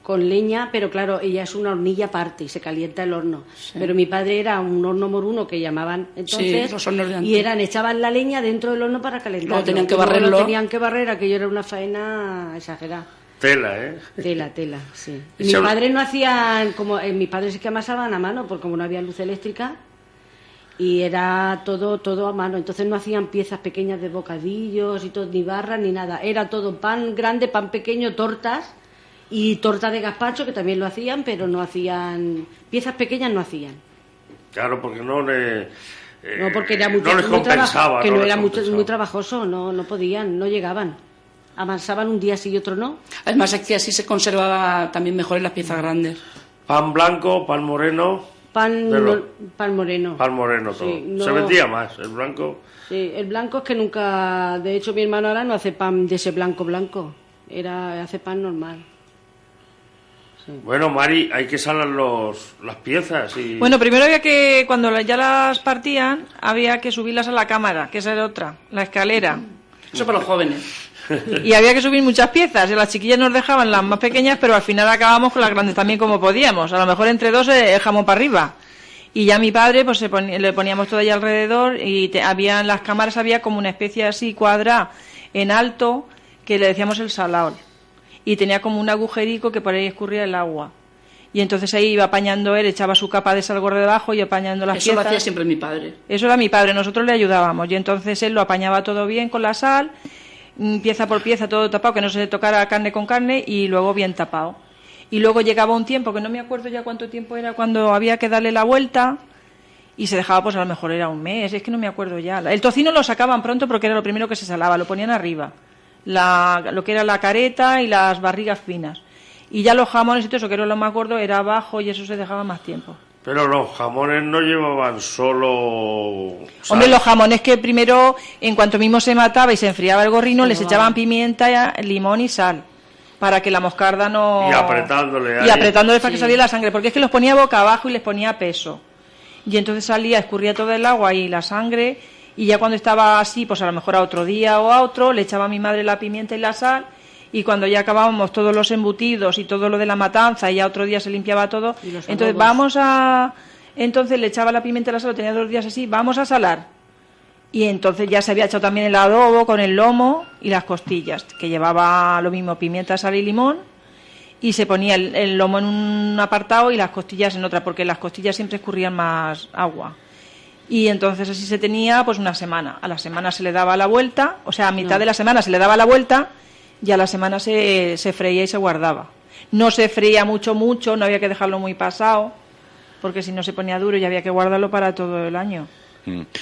con leña, pero claro, ella es una hornilla aparte y se calienta el horno. Pero mi padre era un horno moruno que llamaban entonces, Sí, los hornos de y antes. echaban la leña dentro del horno para calentarlo. Luego tenían que Y luego barrerlo. lo tenían que barrer, aquello era una faena exagerada. Tela, ¿eh? Tela, sí. Y Ese- mis padres no hacían, mis padres sí que amasaban a mano, porque como no había luz eléctrica, y era todo a mano, entonces no hacían piezas pequeñas de bocadillos y todo, ni barras ni nada, era todo pan grande, pan pequeño, tortas y torta de gazpacho, que también lo hacían, pero no hacían, piezas pequeñas no hacían. Claro, porque no le... No, porque era no les muy compensaba. que no les era compensaba. muy trabajoso, no podían, no llegaban. Amasaban un día sí y otro no. Además es que así se conservaba también mejor en las piezas grandes. Pan blanco, pan moreno. Pan moreno. Pan moreno todo. Sí, no- Se vendía más, el blanco. Sí, el blanco es que nunca... De hecho, mi hermano ahora no hace pan de ese blanco. Hace pan normal. Bueno, Mari, hay que salar las piezas y... Bueno, primero había que, cuando ya las partían, había que subirlas a la cámara, que esa era otra, la escalera. Eso para los jóvenes. Y había que subir muchas piezas, y las chiquillas nos dejaban las más pequeñas, pero al final acabábamos con las grandes también como podíamos. A lo mejor entre dos el jamón para arriba. Y ya mi padre, pues le poníamos todo ahí alrededor, y había en las cámaras había como una especie así cuadrada en alto, que le decíamos el salaol. Y tenía como un agujerico que por ahí escurría el agua. Y entonces ahí iba apañando él, echaba su capa de sal por debajo y apañando las Eso piezas. lo hacía siempre mi padre. Eso era mi padre, nosotros le ayudábamos. Y entonces él lo apañaba todo bien con la sal, pieza por pieza, todo tapado, que no se tocara carne con carne, y luego bien tapado. Y luego llegaba un tiempo, que no me acuerdo ya cuánto tiempo era, cuando había que darle la vuelta, y se dejaba, pues a lo mejor era un mes, es que no me acuerdo ya. El tocino lo sacaban pronto porque era lo primero que se salaba, lo ponían arriba. Lo que era la careta y las barrigas finas. Y ya los jamones y todo eso, que era lo más gordo, era abajo y eso se dejaba más tiempo. Pero los jamones no llevaban solo... sal. Hombre, los jamones que primero, en cuanto mismo se mataba y se enfriaba el gorrino, les echaban pimienta, limón y sal, para que la moscarda no... Y apretándole ahí. Y apretándole para que Sí. saliera la sangre, porque es que los ponía boca abajo y les ponía peso. Y entonces escurría todo el agua y la sangre, y ya cuando estaba así, pues a lo mejor a otro día o a otro, le echaba a mi madre la pimienta y la sal, y cuando ya acabábamos todos los embutidos y todo lo de la matanza, y ya otro día se limpiaba todo, Y los entonces adobos. entonces le echaba la pimienta y la sal, lo tenía 2 días así, vamos a salar. Y entonces ya se había hecho también el adobo con el lomo y las costillas, que llevaba lo mismo, pimienta, sal y limón, y se ponía el lomo en un apartado y las costillas en otra, porque las costillas siempre escurrían más agua. Y entonces así se tenía pues una semana. A la semana se le daba la vuelta, o sea, a mitad de la semana se le daba la vuelta, y a la semana se freía y se guardaba. No se freía mucho, no había que dejarlo muy pasado, porque si no se ponía duro y había que guardarlo para todo el año.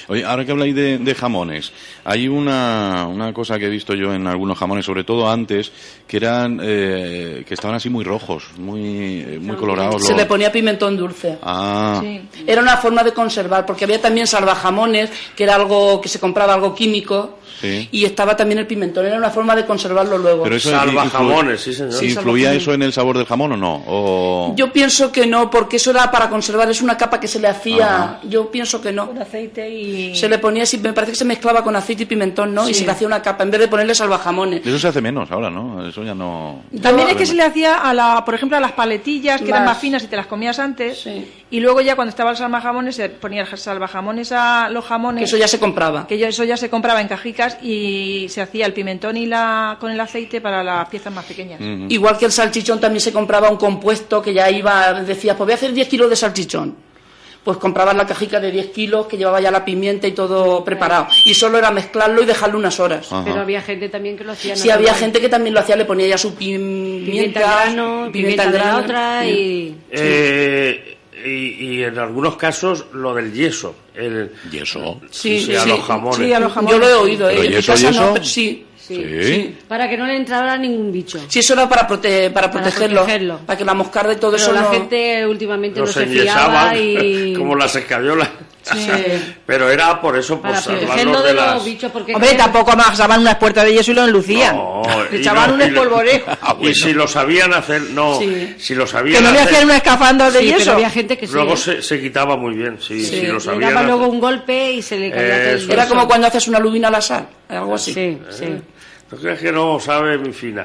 Oye, ahora que habláis de jamones, hay una cosa que he visto yo en algunos jamones, sobre todo antes, que eran que estaban así muy rojos, muy colorados. Se le ponía pimentón dulce. Ah, Sí. Era una forma de conservar, porque había también salvajamones, que era algo que se compraba, algo químico, sí. y estaba también el pimentón. Era una forma de conservarlo luego. Pero eso Salvajamones, sí, señor. ¿Influía salvajamones. eso en el sabor del jamón o no? O... Yo pienso que no, porque eso era para conservar, es una capa que se le hacía. Ajá. Yo pienso que no. Con aceite y... Se le ponía así, me parece que se mezclaba con aceite y pimentón, ¿no? Y Sí. se le hacía una capa, en vez de ponerle salvajamones. Eso se hace menos ahora, ¿no? Eso ya no... También es que se le hacía por ejemplo, a las paletillas, que eran Más. más finas y te las comías antes, Sí. y luego ya cuando estaba el salvajamones se ponía el salvajamones a los jamones, Que eso ya se compraba. que eso ya se compraba en cajicas, y se hacía el pimentón con el aceite para las piezas más pequeñas. Igual que el salchichón también se compraba un compuesto que ya decías, pues voy a hacer 10 kilos de salchichón. Pues comprabas la cajica de 10 kilos que llevaba ya la pimienta y todo preparado. Y solo era mezclarlo y dejarlo unas horas. Ajá. Pero había gente también que lo hacía. Sí, había gente que también lo hacía, le ponía ya su pimienta grano, pimienta de la otra y... Y en algunos casos lo del yeso. ¿Yeso? Sí, a los jamones. Sí, a los jamones. Yo lo he oído, ¿Pero en mi yeso, casa yeso? no, pero sí. Sí. Para que no le entrara ningún bicho. Sí, eso era para protegerlo, para que la moscarda y todo pero eso la no... gente últimamente no se enyesaban, fiaba y... como las escayolas. Sí. Pero era por eso, por para salvarlos protegerlo de de las... los bichos, porque... Hombre, tampoco amasaban unas puertas de yeso y lo enlucían. No, le echaban un espolvoreo. Y si lo sabían hacer, si lo sabían que no le hacer, hacían una escafandra de yeso. Pero había gente que sí. Luego se quitaba muy bien, si lo le sabían daba hacer. luego un golpe y se le caía todo el Era yeso. como cuando haces una lubina a la sal, algo así. Sí. ¿Tú crees que no sabe mi Fina?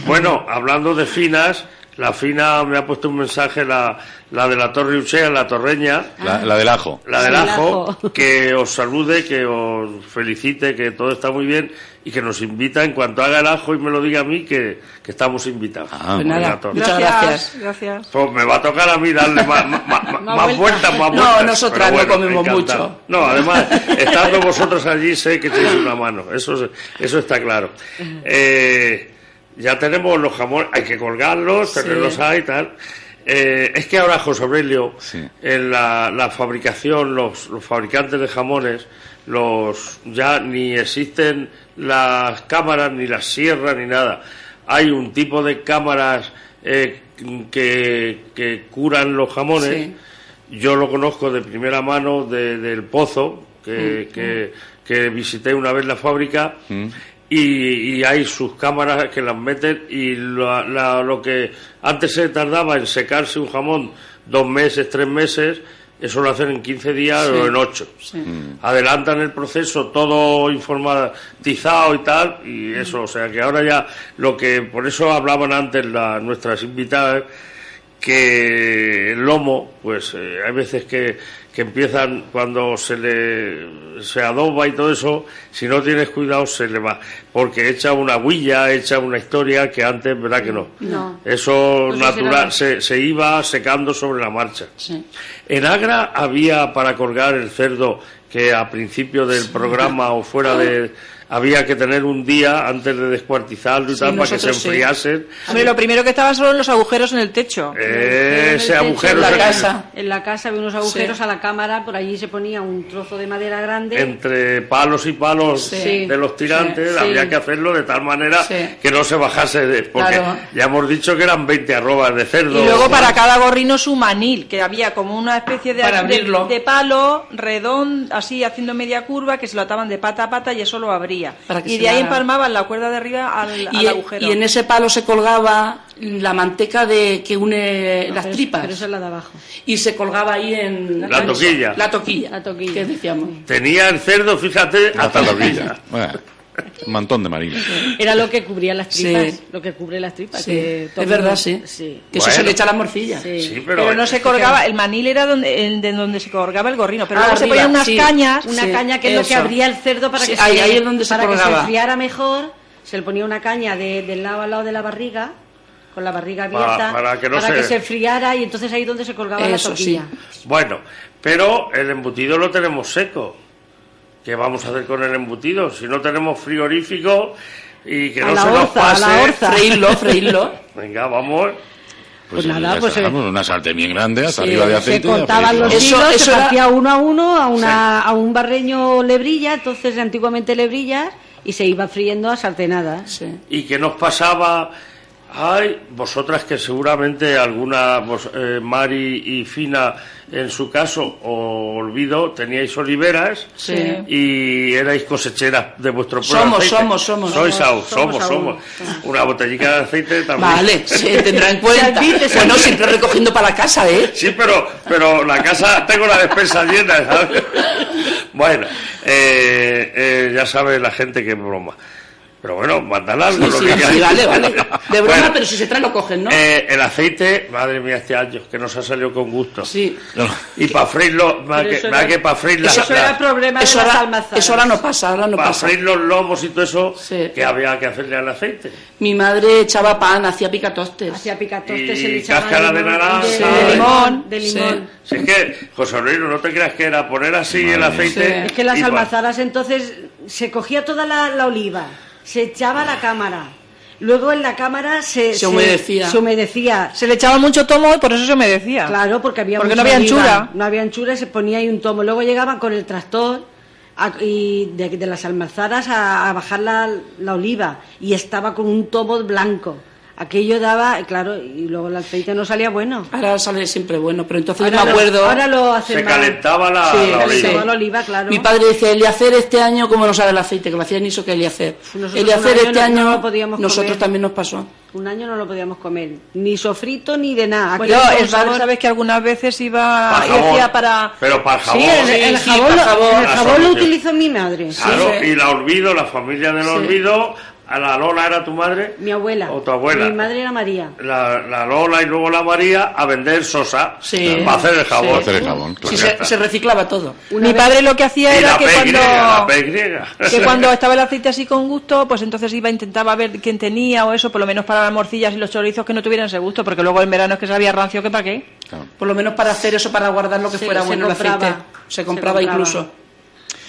Bueno, hablando de finas, la Fina me ha puesto un mensaje, la de la Torre Uchea, la torreña. La del ajo. La del ajo, que os salude, que os felicite, que todo está muy bien y que nos invita en cuanto haga el ajo y me lo diga a mí que estamos invitados. Pues nada, muchas gracias. Pues me va a tocar a mí darle más vueltas, más vueltas. No, nosotras Pero no comemos encantado. mucho. No, además, estando vosotros allí sé que echáis una mano, eso está claro. Ya tenemos los jamones, hay que colgarlos, tenerlos ahí y tal. Es que ahora, José Aurelio, en la fabricación, los fabricantes de jamones, ya ni existen las cámaras, ni las sierras, ni nada. Hay un tipo de cámaras que curan los jamones. Sí. Yo lo conozco de primera mano del Pozo, que visité una vez la fábrica. Y hay sus cámaras que las meten y lo que antes se tardaba en secarse un jamón 2 meses, 3 meses, eso lo hacen en 15 días o en 8. Adelantan el proceso todo informatizado y tal, y eso, o sea que ahora ya por eso hablaban antes nuestras invitadas, que el lomo, pues hay veces que empiezan cuando se adoba y todo eso, si no tienes cuidado se le va, porque echa una huilla, echa una historia que antes, verdad que no. Eso natural se iba secando sobre la marcha. En Agra había para colgar el cerdo, que a principio del programa o fuera había que tener un día antes de descuartizarlo y tal para que se enfriasen. Hombre, lo primero que estaba son los agujeros en el techo. Ese agujero en la casa había unos agujeros a la cámara, por allí se ponía un trozo de madera grande. Entre palos y palos de los tirantes había que hacerlo de tal manera que no se bajase, porque ya hemos dicho que eran 20 arrobas de cerdo. Y luego para cada gorrino su manil, que había como una especie de palo redondo, así haciendo media curva, que se lo ataban de pata a pata y eso lo abría. Y de ahí empalmaban la cuerda de arriba al agujero. Y en ese palo se colgaba la manteca que une las tripas. Pero eso es la de abajo. Y se colgaba ahí en... La toquilla. La toquilla. ¿Qué decíamos? Tenía el cerdo, fíjate, hasta la toquilla. Un montón de marina. Era lo que cubría las tripas, lo que cubre las tripas. Es verdad, sí. Que eso se le echa a la morcilla. Pero no se colgaba, el manil era de donde se colgaba el gorrino, pero luego se ponían unas cañas. Una caña que es lo que abría el cerdo para que ahí es donde se colgaba. Que se enfriara mejor, se le ponía una caña del lado al lado de la barriga, con la barriga abierta, para que se enfriara, y entonces ahí es donde se colgaba la toquilla. Bueno, pero el embutido lo tenemos seco. ¿Qué vamos a hacer con el embutido? Si no tenemos frigorífico y que no se nos pase... Freírlo. Venga, vamos. Pues nada, pues una sartén bien grande, hasta arriba de aceite. Se cortaban los hilos, se partía uno a uno a un barreño lebrilla, entonces antiguamente lebrillas, y se iba friendo a sartenadas. ¿Y qué nos pasaba? Ay, vosotras que seguramente alguna, Mari y Fina, en su caso, o olvido, teníais oliveras y erais cosecheras de vuestro propio aceite. Somos. Una botellica de aceite también. Vale, se tendrá en cuenta. Bueno, siempre recogiendo para la casa, ¿eh? Sí, pero la casa, tengo la despensa llena, ¿sabes? Bueno, ya sabe la gente que es broma. Pero bueno, mandad algo. Vale. De broma, pero si se trae lo cogen, ¿no? El aceite, madre mía, este año, que nos ha salido con gusto. Sí. Y para freírlo, que para freír eso era problema de las almazaras. Eso ahora no pasa, Para freír los lomos y todo eso, que había que hacerle al aceite. Mi madre echaba pan, hacía picatostes. Se le y echaba cáscara de naranja. De limón. Si es que, José Aurelio, no te creas que era poner así el aceite. Es que las almazaras entonces se cogía toda la oliva, se echaba a la cámara. Luego en la cámara se humedecía. Se le echaba mucho tomo y por eso se humedecía. Claro, porque no había anchura. No había anchura y se ponía ahí un tomo. Luego llegaban con el tractor, y de las almazaras a bajar la oliva, y estaba con un tomo blanco. Aquello daba, claro, y luego el aceite no salía bueno. Ahora sale siempre bueno, pero entonces ahora yo me acuerdo... Ahora lo hacen se más. calentaba la oliva, claro. Mi padre dice, Eliezer este año, como no sabe el aceite, que lo hacía Niso que Eliezer. Eliezer este año, nosotros también nos pasó. Un año no lo podíamos comer, ni sofrito ni de nada. Bueno, sabes que algunas veces iba y decía para... Pero para el jabón. Sí, el jabón lo utilizó mi madre. Claro, y la Olvido, la familia del Olvido... ¿A la Lola era tu madre? Mi abuela. ¿O tu abuela? Mi madre era María. La Lola y luego la María a vender sosa para hacer el jabón. Para hacer el jabón, claro. Sí, se reciclaba todo. Mi padre lo que hacía era que que cuando estaba el aceite así con gusto, pues entonces intentaba ver quién tenía o eso, por lo menos para las morcillas y los chorizos que no tuvieran ese gusto, porque luego en verano es que sabía rancio que para qué. Claro. Por lo menos para hacer eso, para guardar lo que fuera bueno el aceite. Se compraba incluso.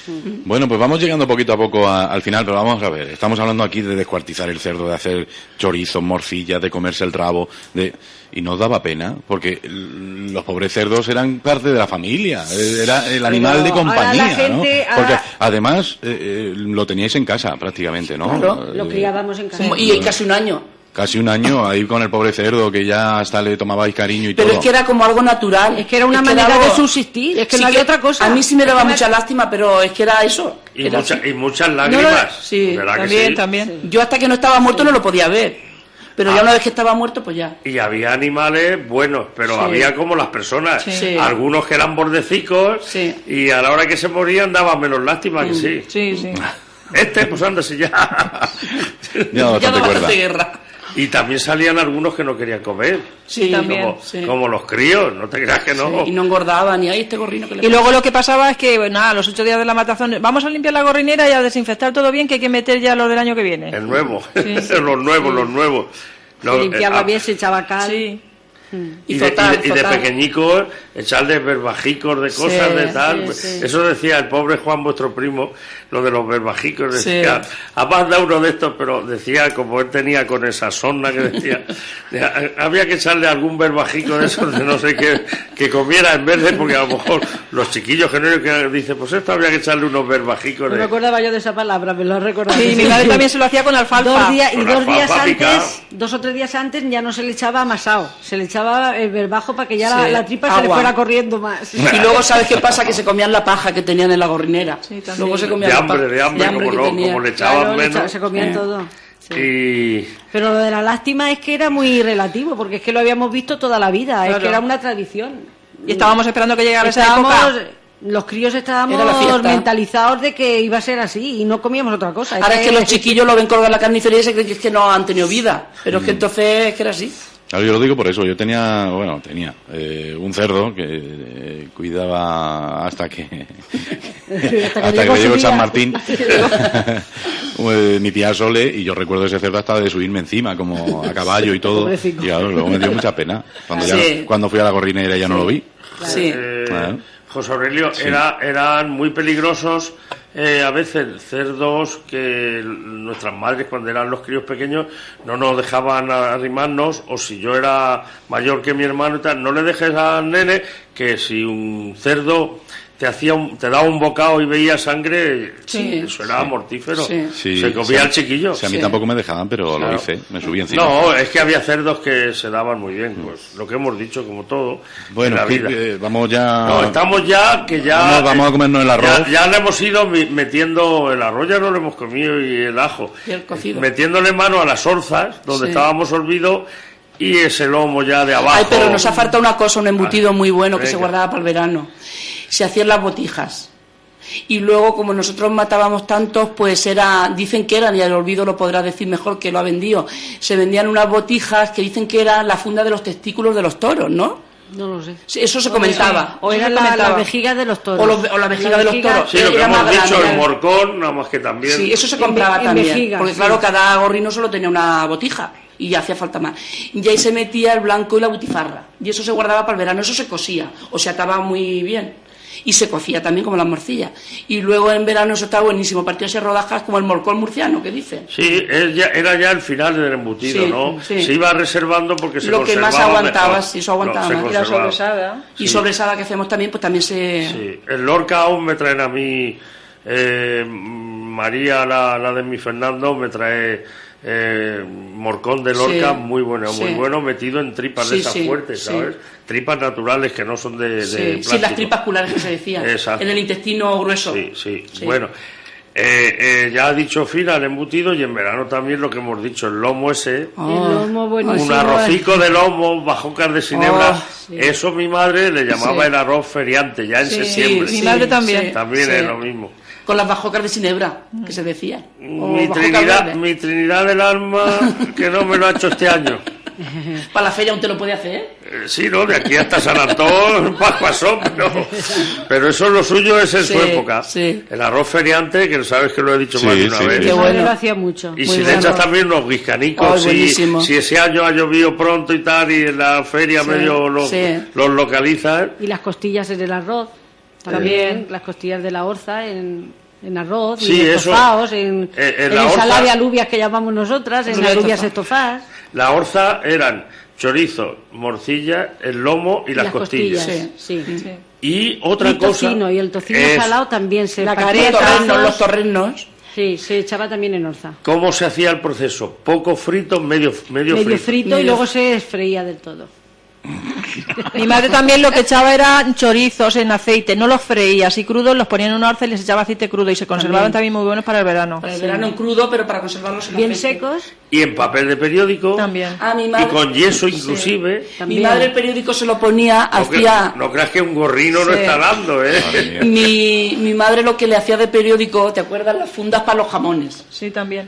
Bueno, pues vamos llegando poquito a poco al final, pero vamos a ver, estamos hablando aquí de descuartizar el cerdo, de hacer chorizos, morcillas, de comerse el rabo, y nos daba pena, porque los pobres cerdos eran parte de la familia, era el animal de compañía, ¿no? Porque además lo teníais en casa prácticamente, ¿no? Claro, lo criábamos en casa. Y casi un año. Casi un año ahí con el pobre cerdo, que ya hasta le tomabais cariño y todo. Pero es que era como algo natural. Es que era una manera de subsistir, es que no había otra cosa. A mí sí me daba mucha lástima, pero es que era eso. Y muchas lágrimas. Sí, también. Sí. Yo hasta que no estaba muerto no lo podía ver. Pero ya una vez que estaba muerto, pues ya. Y había animales buenos, pero había como las personas. Sí. Algunos que eran bordecicos y a la hora que se morían daba menos lástima que sí. Sí. Pues ándase ya. Ya no hace guerra. Y también salían algunos que no querían comer. Sí, también. Como los críos, no te creas que no. Sí, y no engordaban, ni ahí este gorrino que le Y luego lo que pasaba es que, a los 8 días de la matazón, vamos a limpiar la gorrinera y a desinfectar todo bien, que hay que meter ya los del año que viene. El nuevo, los nuevos. Se limpiaba bien, se echaba cal. Sí. Y de pequeñicos, echarle verbajicos de cosas de tal. Sí. Eso decía el pobre Juan, vuestro primo, lo de los verbajicos. Decía, además da uno de estos, pero decía, como él tenía con esa sonda que decía, había que echarle algún verbajico de esos, de no sé qué, que comiera en vez de, porque a lo mejor los chiquillos generales que dicen, pues esto habría que echarle unos verbajicos. No me acordaba yo de esa palabra, me lo he recordado. Sí, mi madre también se lo hacía con alfalfa. 2 o 3 días antes ya no se le echaba amasado, se le echaba el verbajo para que ya la tripa se le fuera corriendo más. Y luego, ¿sabes qué pasa? Que se comían la paja que tenían en la gorrinera. Sí, luego se comían de hambre, como le echaban menos. Se comían todo. Sí. Pero lo de la lástima es que era muy relativo, porque es que lo habíamos visto toda la vida, es que era una tradición. Y estábamos esperando que llegara esa época. Los críos estábamos mentalizados de que iba a ser así y no comíamos otra cosa. Ahora es que los chiquillos lo ven colgar la carnicería y se creen que es que no han tenido vida. Pero es que entonces es que era así. Claro, yo lo digo por eso. Yo tenía un cerdo que cuidaba hasta que me llegó San Martín. Mi tía Sole, y yo recuerdo ese cerdo hasta de subirme encima, como a caballo y todo. Y claro, luego me dio mucha pena. Cuando fui a la gorrinera ya no lo vi. Sí. José Aurelio, eran muy peligrosos a veces cerdos que nuestras madres, cuando eran los críos pequeños, no nos dejaban arrimarnos, o si yo era mayor que mi hermano y tal, no le dejes al nene que si un cerdo te daba un bocado y veía sangre, eso era mortífero. Se comía al chiquillo. A mí tampoco me dejaban, pero lo hice, me subí encima. No, es que había cerdos que se daban muy bien, pues lo que hemos dicho, como todo. Bueno, en la vida. Vamos ya. No, estamos ya, que ya. Vamos a comernos el arroz. Ya le hemos ido metiendo el arroz, ya no lo hemos comido, y el ajo. Y el cocido. Metiéndole mano a las orzas, donde estábamos olvidos. Y ese lomo ya de abajo. Ay, pero nos ha faltado una cosa, un embutido muy bueno que se guardaba para el verano. Se hacían las botijas. Y luego, como nosotros matábamos tantos, pues dicen que eran, y el olvido lo podrá decir mejor que lo ha vendido, se vendían unas botijas que dicen que eran la funda de los testículos de los toros, ¿no? No lo sé. Eso se comentaba. O era la vejiga de los toros. O la vejiga de los toros. Sí, lo que hemos dicho, el morcón, nada más que también. Sí, eso se compraba también. Vejiga, porque claro, cada gorrino solo tenía una botija. Y ya hacía falta más. Y ahí se metía el blanco y la butifarra. Y eso se guardaba para el verano. Eso se cosía. O se ataba muy bien. Y se cocía también como las morcillas. Y luego en verano eso estaba buenísimo. Partíase rodajas como el morcón murciano, que dicen. Sí, era ya el final del embutido, ¿no? Sí. Se iba reservando porque se conservaba. Lo que más aguantaba, sí, eso aguantaba más. Y la sobrasada. Y sobrasada que hacemos también, pues también se... Sí, en Lorca aún me traen a mí María, la de mi Fernando, me trae morcón de Lorca, muy bueno, metido en tripas de esas fuertes, ¿sabes? Tripas naturales que no son de plástico. Sí, las tripas culares que se decía. Exacto. En el intestino grueso. Sí. Bueno, ya ha dicho Fina, el embutido, y en verano también lo que hemos dicho, el lomo ese. El lomo buenísimo. Un arrocico de lomo, bajocas de Ginebra. Eso mi madre le llamaba el arroz feriante, ya en septiembre. Mi madre también. También es lo mismo. Con las bajocas de Ginebra, que se decía. Mi Trinidad del alma, que no me lo ha hecho este año. ¿Para la feria aún te lo puede hacer? Sí, no, de aquí hasta San Antón, Pascuasón, pero eso lo suyo es en su época. El arroz feriante, que sabes que lo he dicho más de una vez. Qué bueno, lo hacía mucho. Y si le echas también unos guiscanicos, si ese año ha llovido pronto y tal, y en la feria medio los localizas. Y las costillas en el arroz, también, las costillas de la orza en arroz, y estofados, en ensalada de alubias que llamamos nosotras, en alubias estofadas. La orza eran chorizo, morcilla, el lomo y las costillas. Sí. Y otra cosa. Y el tocino salado también se los torrenos. Sí, se echaba también en orza. ¿Cómo se hacía el proceso? Poco frito, medio frito y luego se freía del todo. Mi madre también lo que echaba eran chorizos en aceite, no los freía, así crudos los ponía en una orza y les echaba aceite crudo y se conservaban también muy buenos para el verano. Para el verano en crudo, pero para conservarlos en bien aceite. Secos. Y en papel de periódico. También. Mi madre, y con yeso inclusive. Mi madre el periódico se lo ponía, hacía... No creas que un gorrino no está dando, Mi madre lo que le hacía de periódico, ¿te acuerdas? Las fundas para los jamones. Sí, también.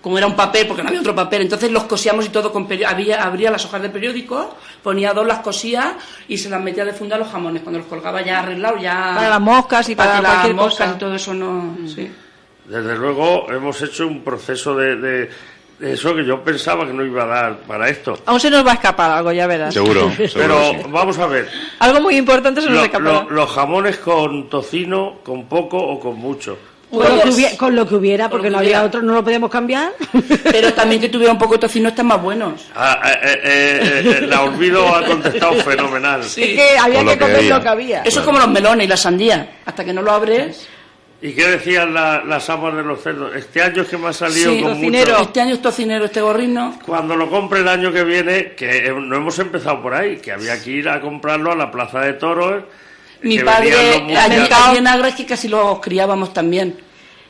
Como era un papel, porque no había otro papel, entonces los cosíamos y todo con abría las hojas de periódico, ponía dos, las cosía y se las metía de funda a los jamones, cuando los colgaba ya arreglados, ya... Para las moscas y para cualquier las moscas cosa. Y todo eso no... Sí. Desde luego hemos hecho un proceso de eso que yo pensaba que no iba a dar para esto. Aún se nos va a escapar algo, ya verás. Seguro. Pero vamos a ver. Algo muy importante se nos escapará. Los jamones con tocino, con poco o con mucho. Con lo que hubiera, porque no había otro, no lo podíamos cambiar. Pero también que tuviera un poco de tocino están más buenos. La Olvido ha contestado fenomenal. Sí. Es que había que comer lo que había. Eso es como los melones y la sandía. Hasta que no lo abres... ¿Y qué decían las amas de los cerdos? Este año es que me ha salido con tocinero. mucho... Este año es tocinero, este gorrino. Cuando lo compre el año que viene, que no hemos empezado por ahí, que había que ir a comprarlo a la plaza de toros. Mi padre, allí en Agra, es que casi los criábamos también.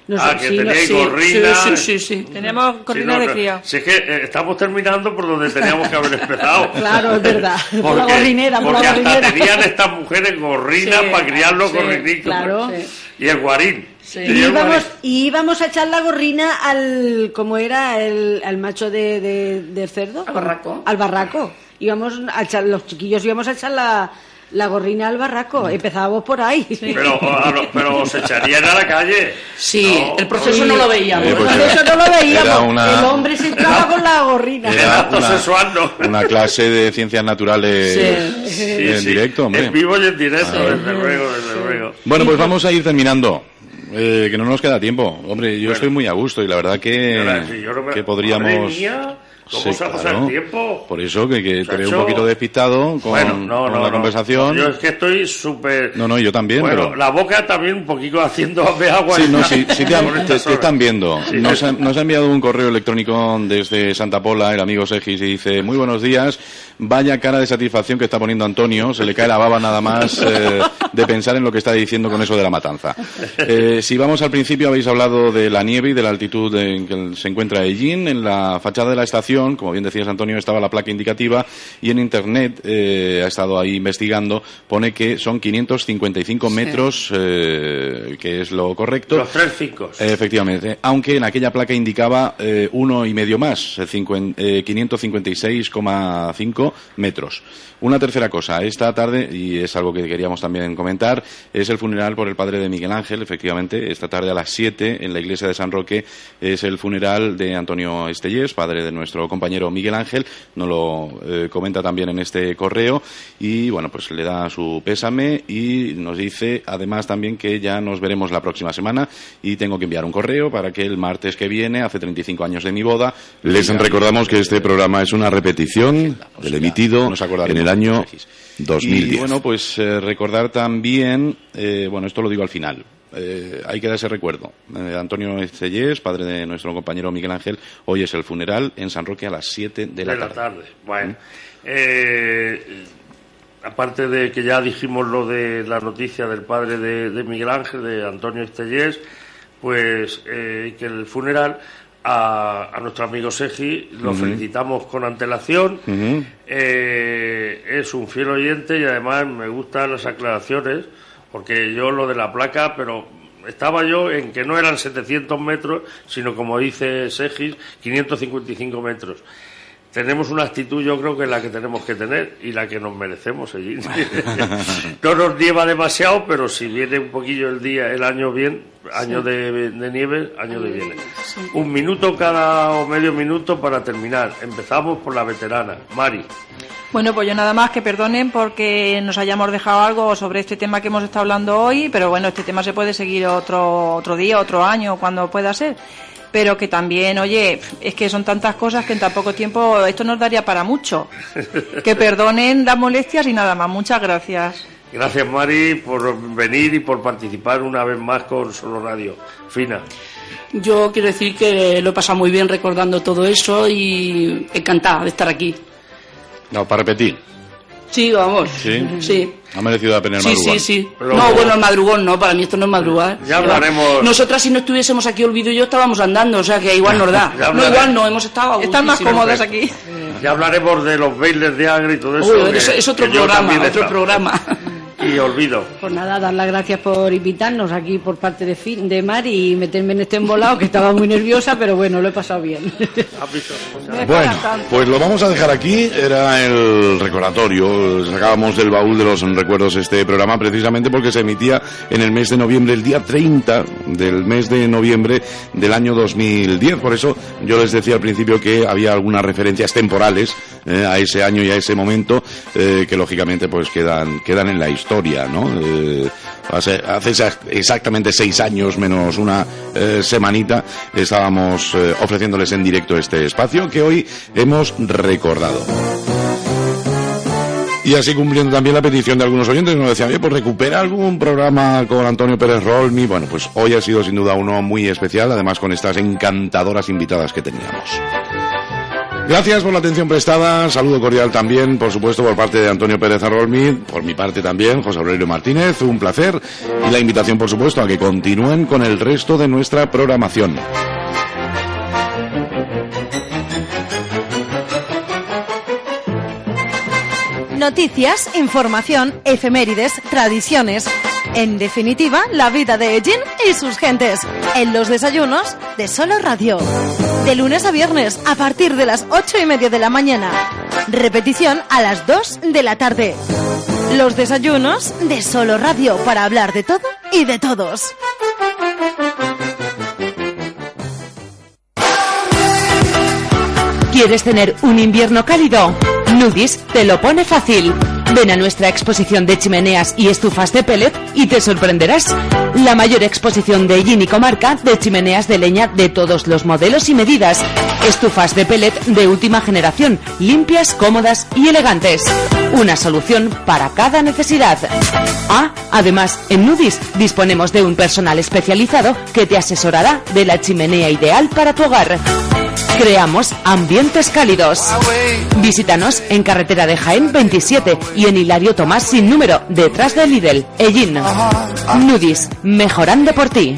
Que teníais gorrina. Sí. Tenemos gorrina de cría. Si es que estamos terminando por donde teníamos que haber empezado. Claro, es verdad. Por la gorrinera. Porque hasta tenían estas mujeres gorrinas para criar los gorrinicos. Claro. Y el guarín. Y íbamos a echar la gorrina al macho del cerdo. Al barraco. Los chiquillos íbamos a echar la gorrina al barraco. Empezábamos por ahí. Sí. Pero se echarían a la calle. Sí, no, el proceso no lo veíamos. El proceso no lo veíamos. El hombre se entraba con la gorrina. Una clase de ciencias naturales en directo, hombre. En vivo y en directo, desde luego. Bueno, pues vamos a ir terminando. Que no nos queda tiempo. Hombre, yo estoy muy a gusto y la verdad que podríamos... ¿Cómo se pasa el tiempo? Por eso que te veo un poquito despistado con la conversación. Yo es que estoy súper... No, yo también, pero... la boca también un poquito haciendo de agua. Sí, te están viendo. Sí. Nos ha enviado un correo electrónico desde Santa Pola, el amigo Segis, y dice: muy buenos días, vaya cara de satisfacción que está poniendo Antonio, se le cae la baba nada más de pensar en lo que está diciendo con eso de la matanza. Si vamos al principio, habéis hablado de la nieve y de la altitud en que se encuentra Ellín. En la fachada de la estación, como bien decías, Antonio, estaba la placa indicativa, y en internet ha estado ahí investigando, pone que son 555 metros, que es lo correcto. Los 3 5. Efectivamente, aunque en aquella placa indicaba 1,5 más, 556,5 metros. Una tercera cosa, esta tarde, y es algo que queríamos también comentar, es el funeral por el padre de Miguel Ángel. Efectivamente, esta tarde a las 7 en la iglesia de San Roque es el funeral de Antonio Estellés, padre de nuestro compañero Miguel Ángel. Nos lo comenta también en este correo, y bueno, pues le da su pésame y nos dice además también que ya nos veremos la próxima semana, y tengo que enviar un correo para que el martes que viene, hace 35 años de mi boda. Les recordamos que este programa es una repetición del emitido en el año 2010. Y bueno, pues recordar también, esto lo digo al final, Ahí queda ese recuerdo. Antonio Estellés, padre de nuestro compañero Miguel Ángel, hoy es el funeral en San Roque a las 7 de la tarde. Bueno, aparte de que ya dijimos lo de la noticia del padre de Miguel Ángel, de Antonio Estellés, pues que el funeral a nuestro amigo Segi lo felicitamos con antelación. Es un fiel oyente y además me gustan las aclaraciones, porque yo lo de la placa, pero estaba yo en que no eran 700 metros, sino como dice Segi, 555 metros. Tenemos una actitud, yo creo que es la que tenemos que tener y la que nos merecemos allí. No nos nieva demasiado, pero si viene un poquillo el año bien, año de nieve, año de viene. Sí. 1 minuto o medio minuto para terminar. Empezamos por la veterana, Mari. Bueno, pues yo nada más que perdonen porque nos hayamos dejado algo sobre este tema que hemos estado hablando hoy, pero bueno, este tema se puede seguir otro día, otro año, cuando pueda ser. Pero que también, oye, es que son tantas cosas que en tan poco tiempo esto nos daría para mucho. Que perdonen las molestias y nada más. Muchas gracias. Gracias, Mari, por venir y por participar una vez más con Solo Radio. Fina. Yo quiero decir que lo he pasado muy bien recordando todo eso y encantada de estar aquí. No, para repetir. Sí, vamos. Sí. Sí. Ha merecido la pena el madrugón. Sí. No, bueno, el madrugón no, para mí esto no es madrugar. Ya hablaremos. Nosotras si no estuviésemos aquí Olvido y yo estábamos andando, o sea que igual nos da. No, igual no, hemos estado a Están más cómodas aquí. Ya hablaremos de los bailes de Agra y todo eso. Uy, es otro programa, Y Olvido. Pues nada, dar las gracias por invitarnos aquí por parte de Mari y meterme en este embolado, que estaba muy nerviosa, pero bueno, lo he pasado bien. Bueno, pues lo vamos a dejar aquí. Era el recordatorio. Sacábamos del baúl de los recuerdos este programa precisamente porque se emitía en el mes de noviembre, el día 30 del mes de noviembre del año 2010. Por eso yo les decía al principio que había algunas referencias temporales a ese año y a ese momento que lógicamente pues quedan en la historia, ¿no? Hace exactamente 6 años menos una semanita estábamos ofreciéndoles en directo este espacio que hoy hemos recordado. Y así cumpliendo también la petición de algunos oyentes, nos decían, pues recupera algún programa con Antonio Pérez Rolmi. Bueno, pues hoy ha sido sin duda uno muy especial, además con estas encantadoras invitadas que teníamos. Gracias por la atención prestada, saludo cordial también, por supuesto, por parte de Antonio Pérez Rolmi, por mi parte también, José Aurelio Martínez, un placer, y la invitación, por supuesto, a que continúen con el resto de nuestra programación. Noticias, información, efemérides, tradiciones. En definitiva, la vida de Ellín y sus gentes. En los desayunos de Solo Radio. De lunes a viernes, a partir de las 8:30 de la mañana. Repetición a las 2 de la tarde. Los desayunos de Solo Radio, para hablar de todo y de todos. ¿Quieres tener un invierno cálido? Nudis te lo pone fácil. Ven a nuestra exposición de chimeneas y estufas de pellet y te sorprenderás. La mayor exposición de Ellín y comarca de chimeneas de leña de todos los modelos y medidas. Estufas de pellet de última generación, limpias, cómodas y elegantes. Una solución para cada necesidad. Además, en Nudis disponemos de un personal especializado que te asesorará de la chimenea ideal para tu hogar. Creamos ambientes cálidos. Visítanos en carretera de Jaén 27 y en Hilario Tomás sin número, detrás de Lidl, Ellín. Nudis, mejorando por ti.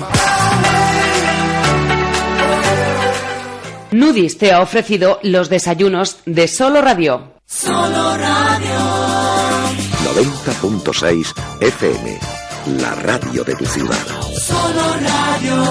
Nudis te ha ofrecido los desayunos de Solo Radio. Solo Radio. 90.6 FM, la radio de tu ciudad. Solo Radio.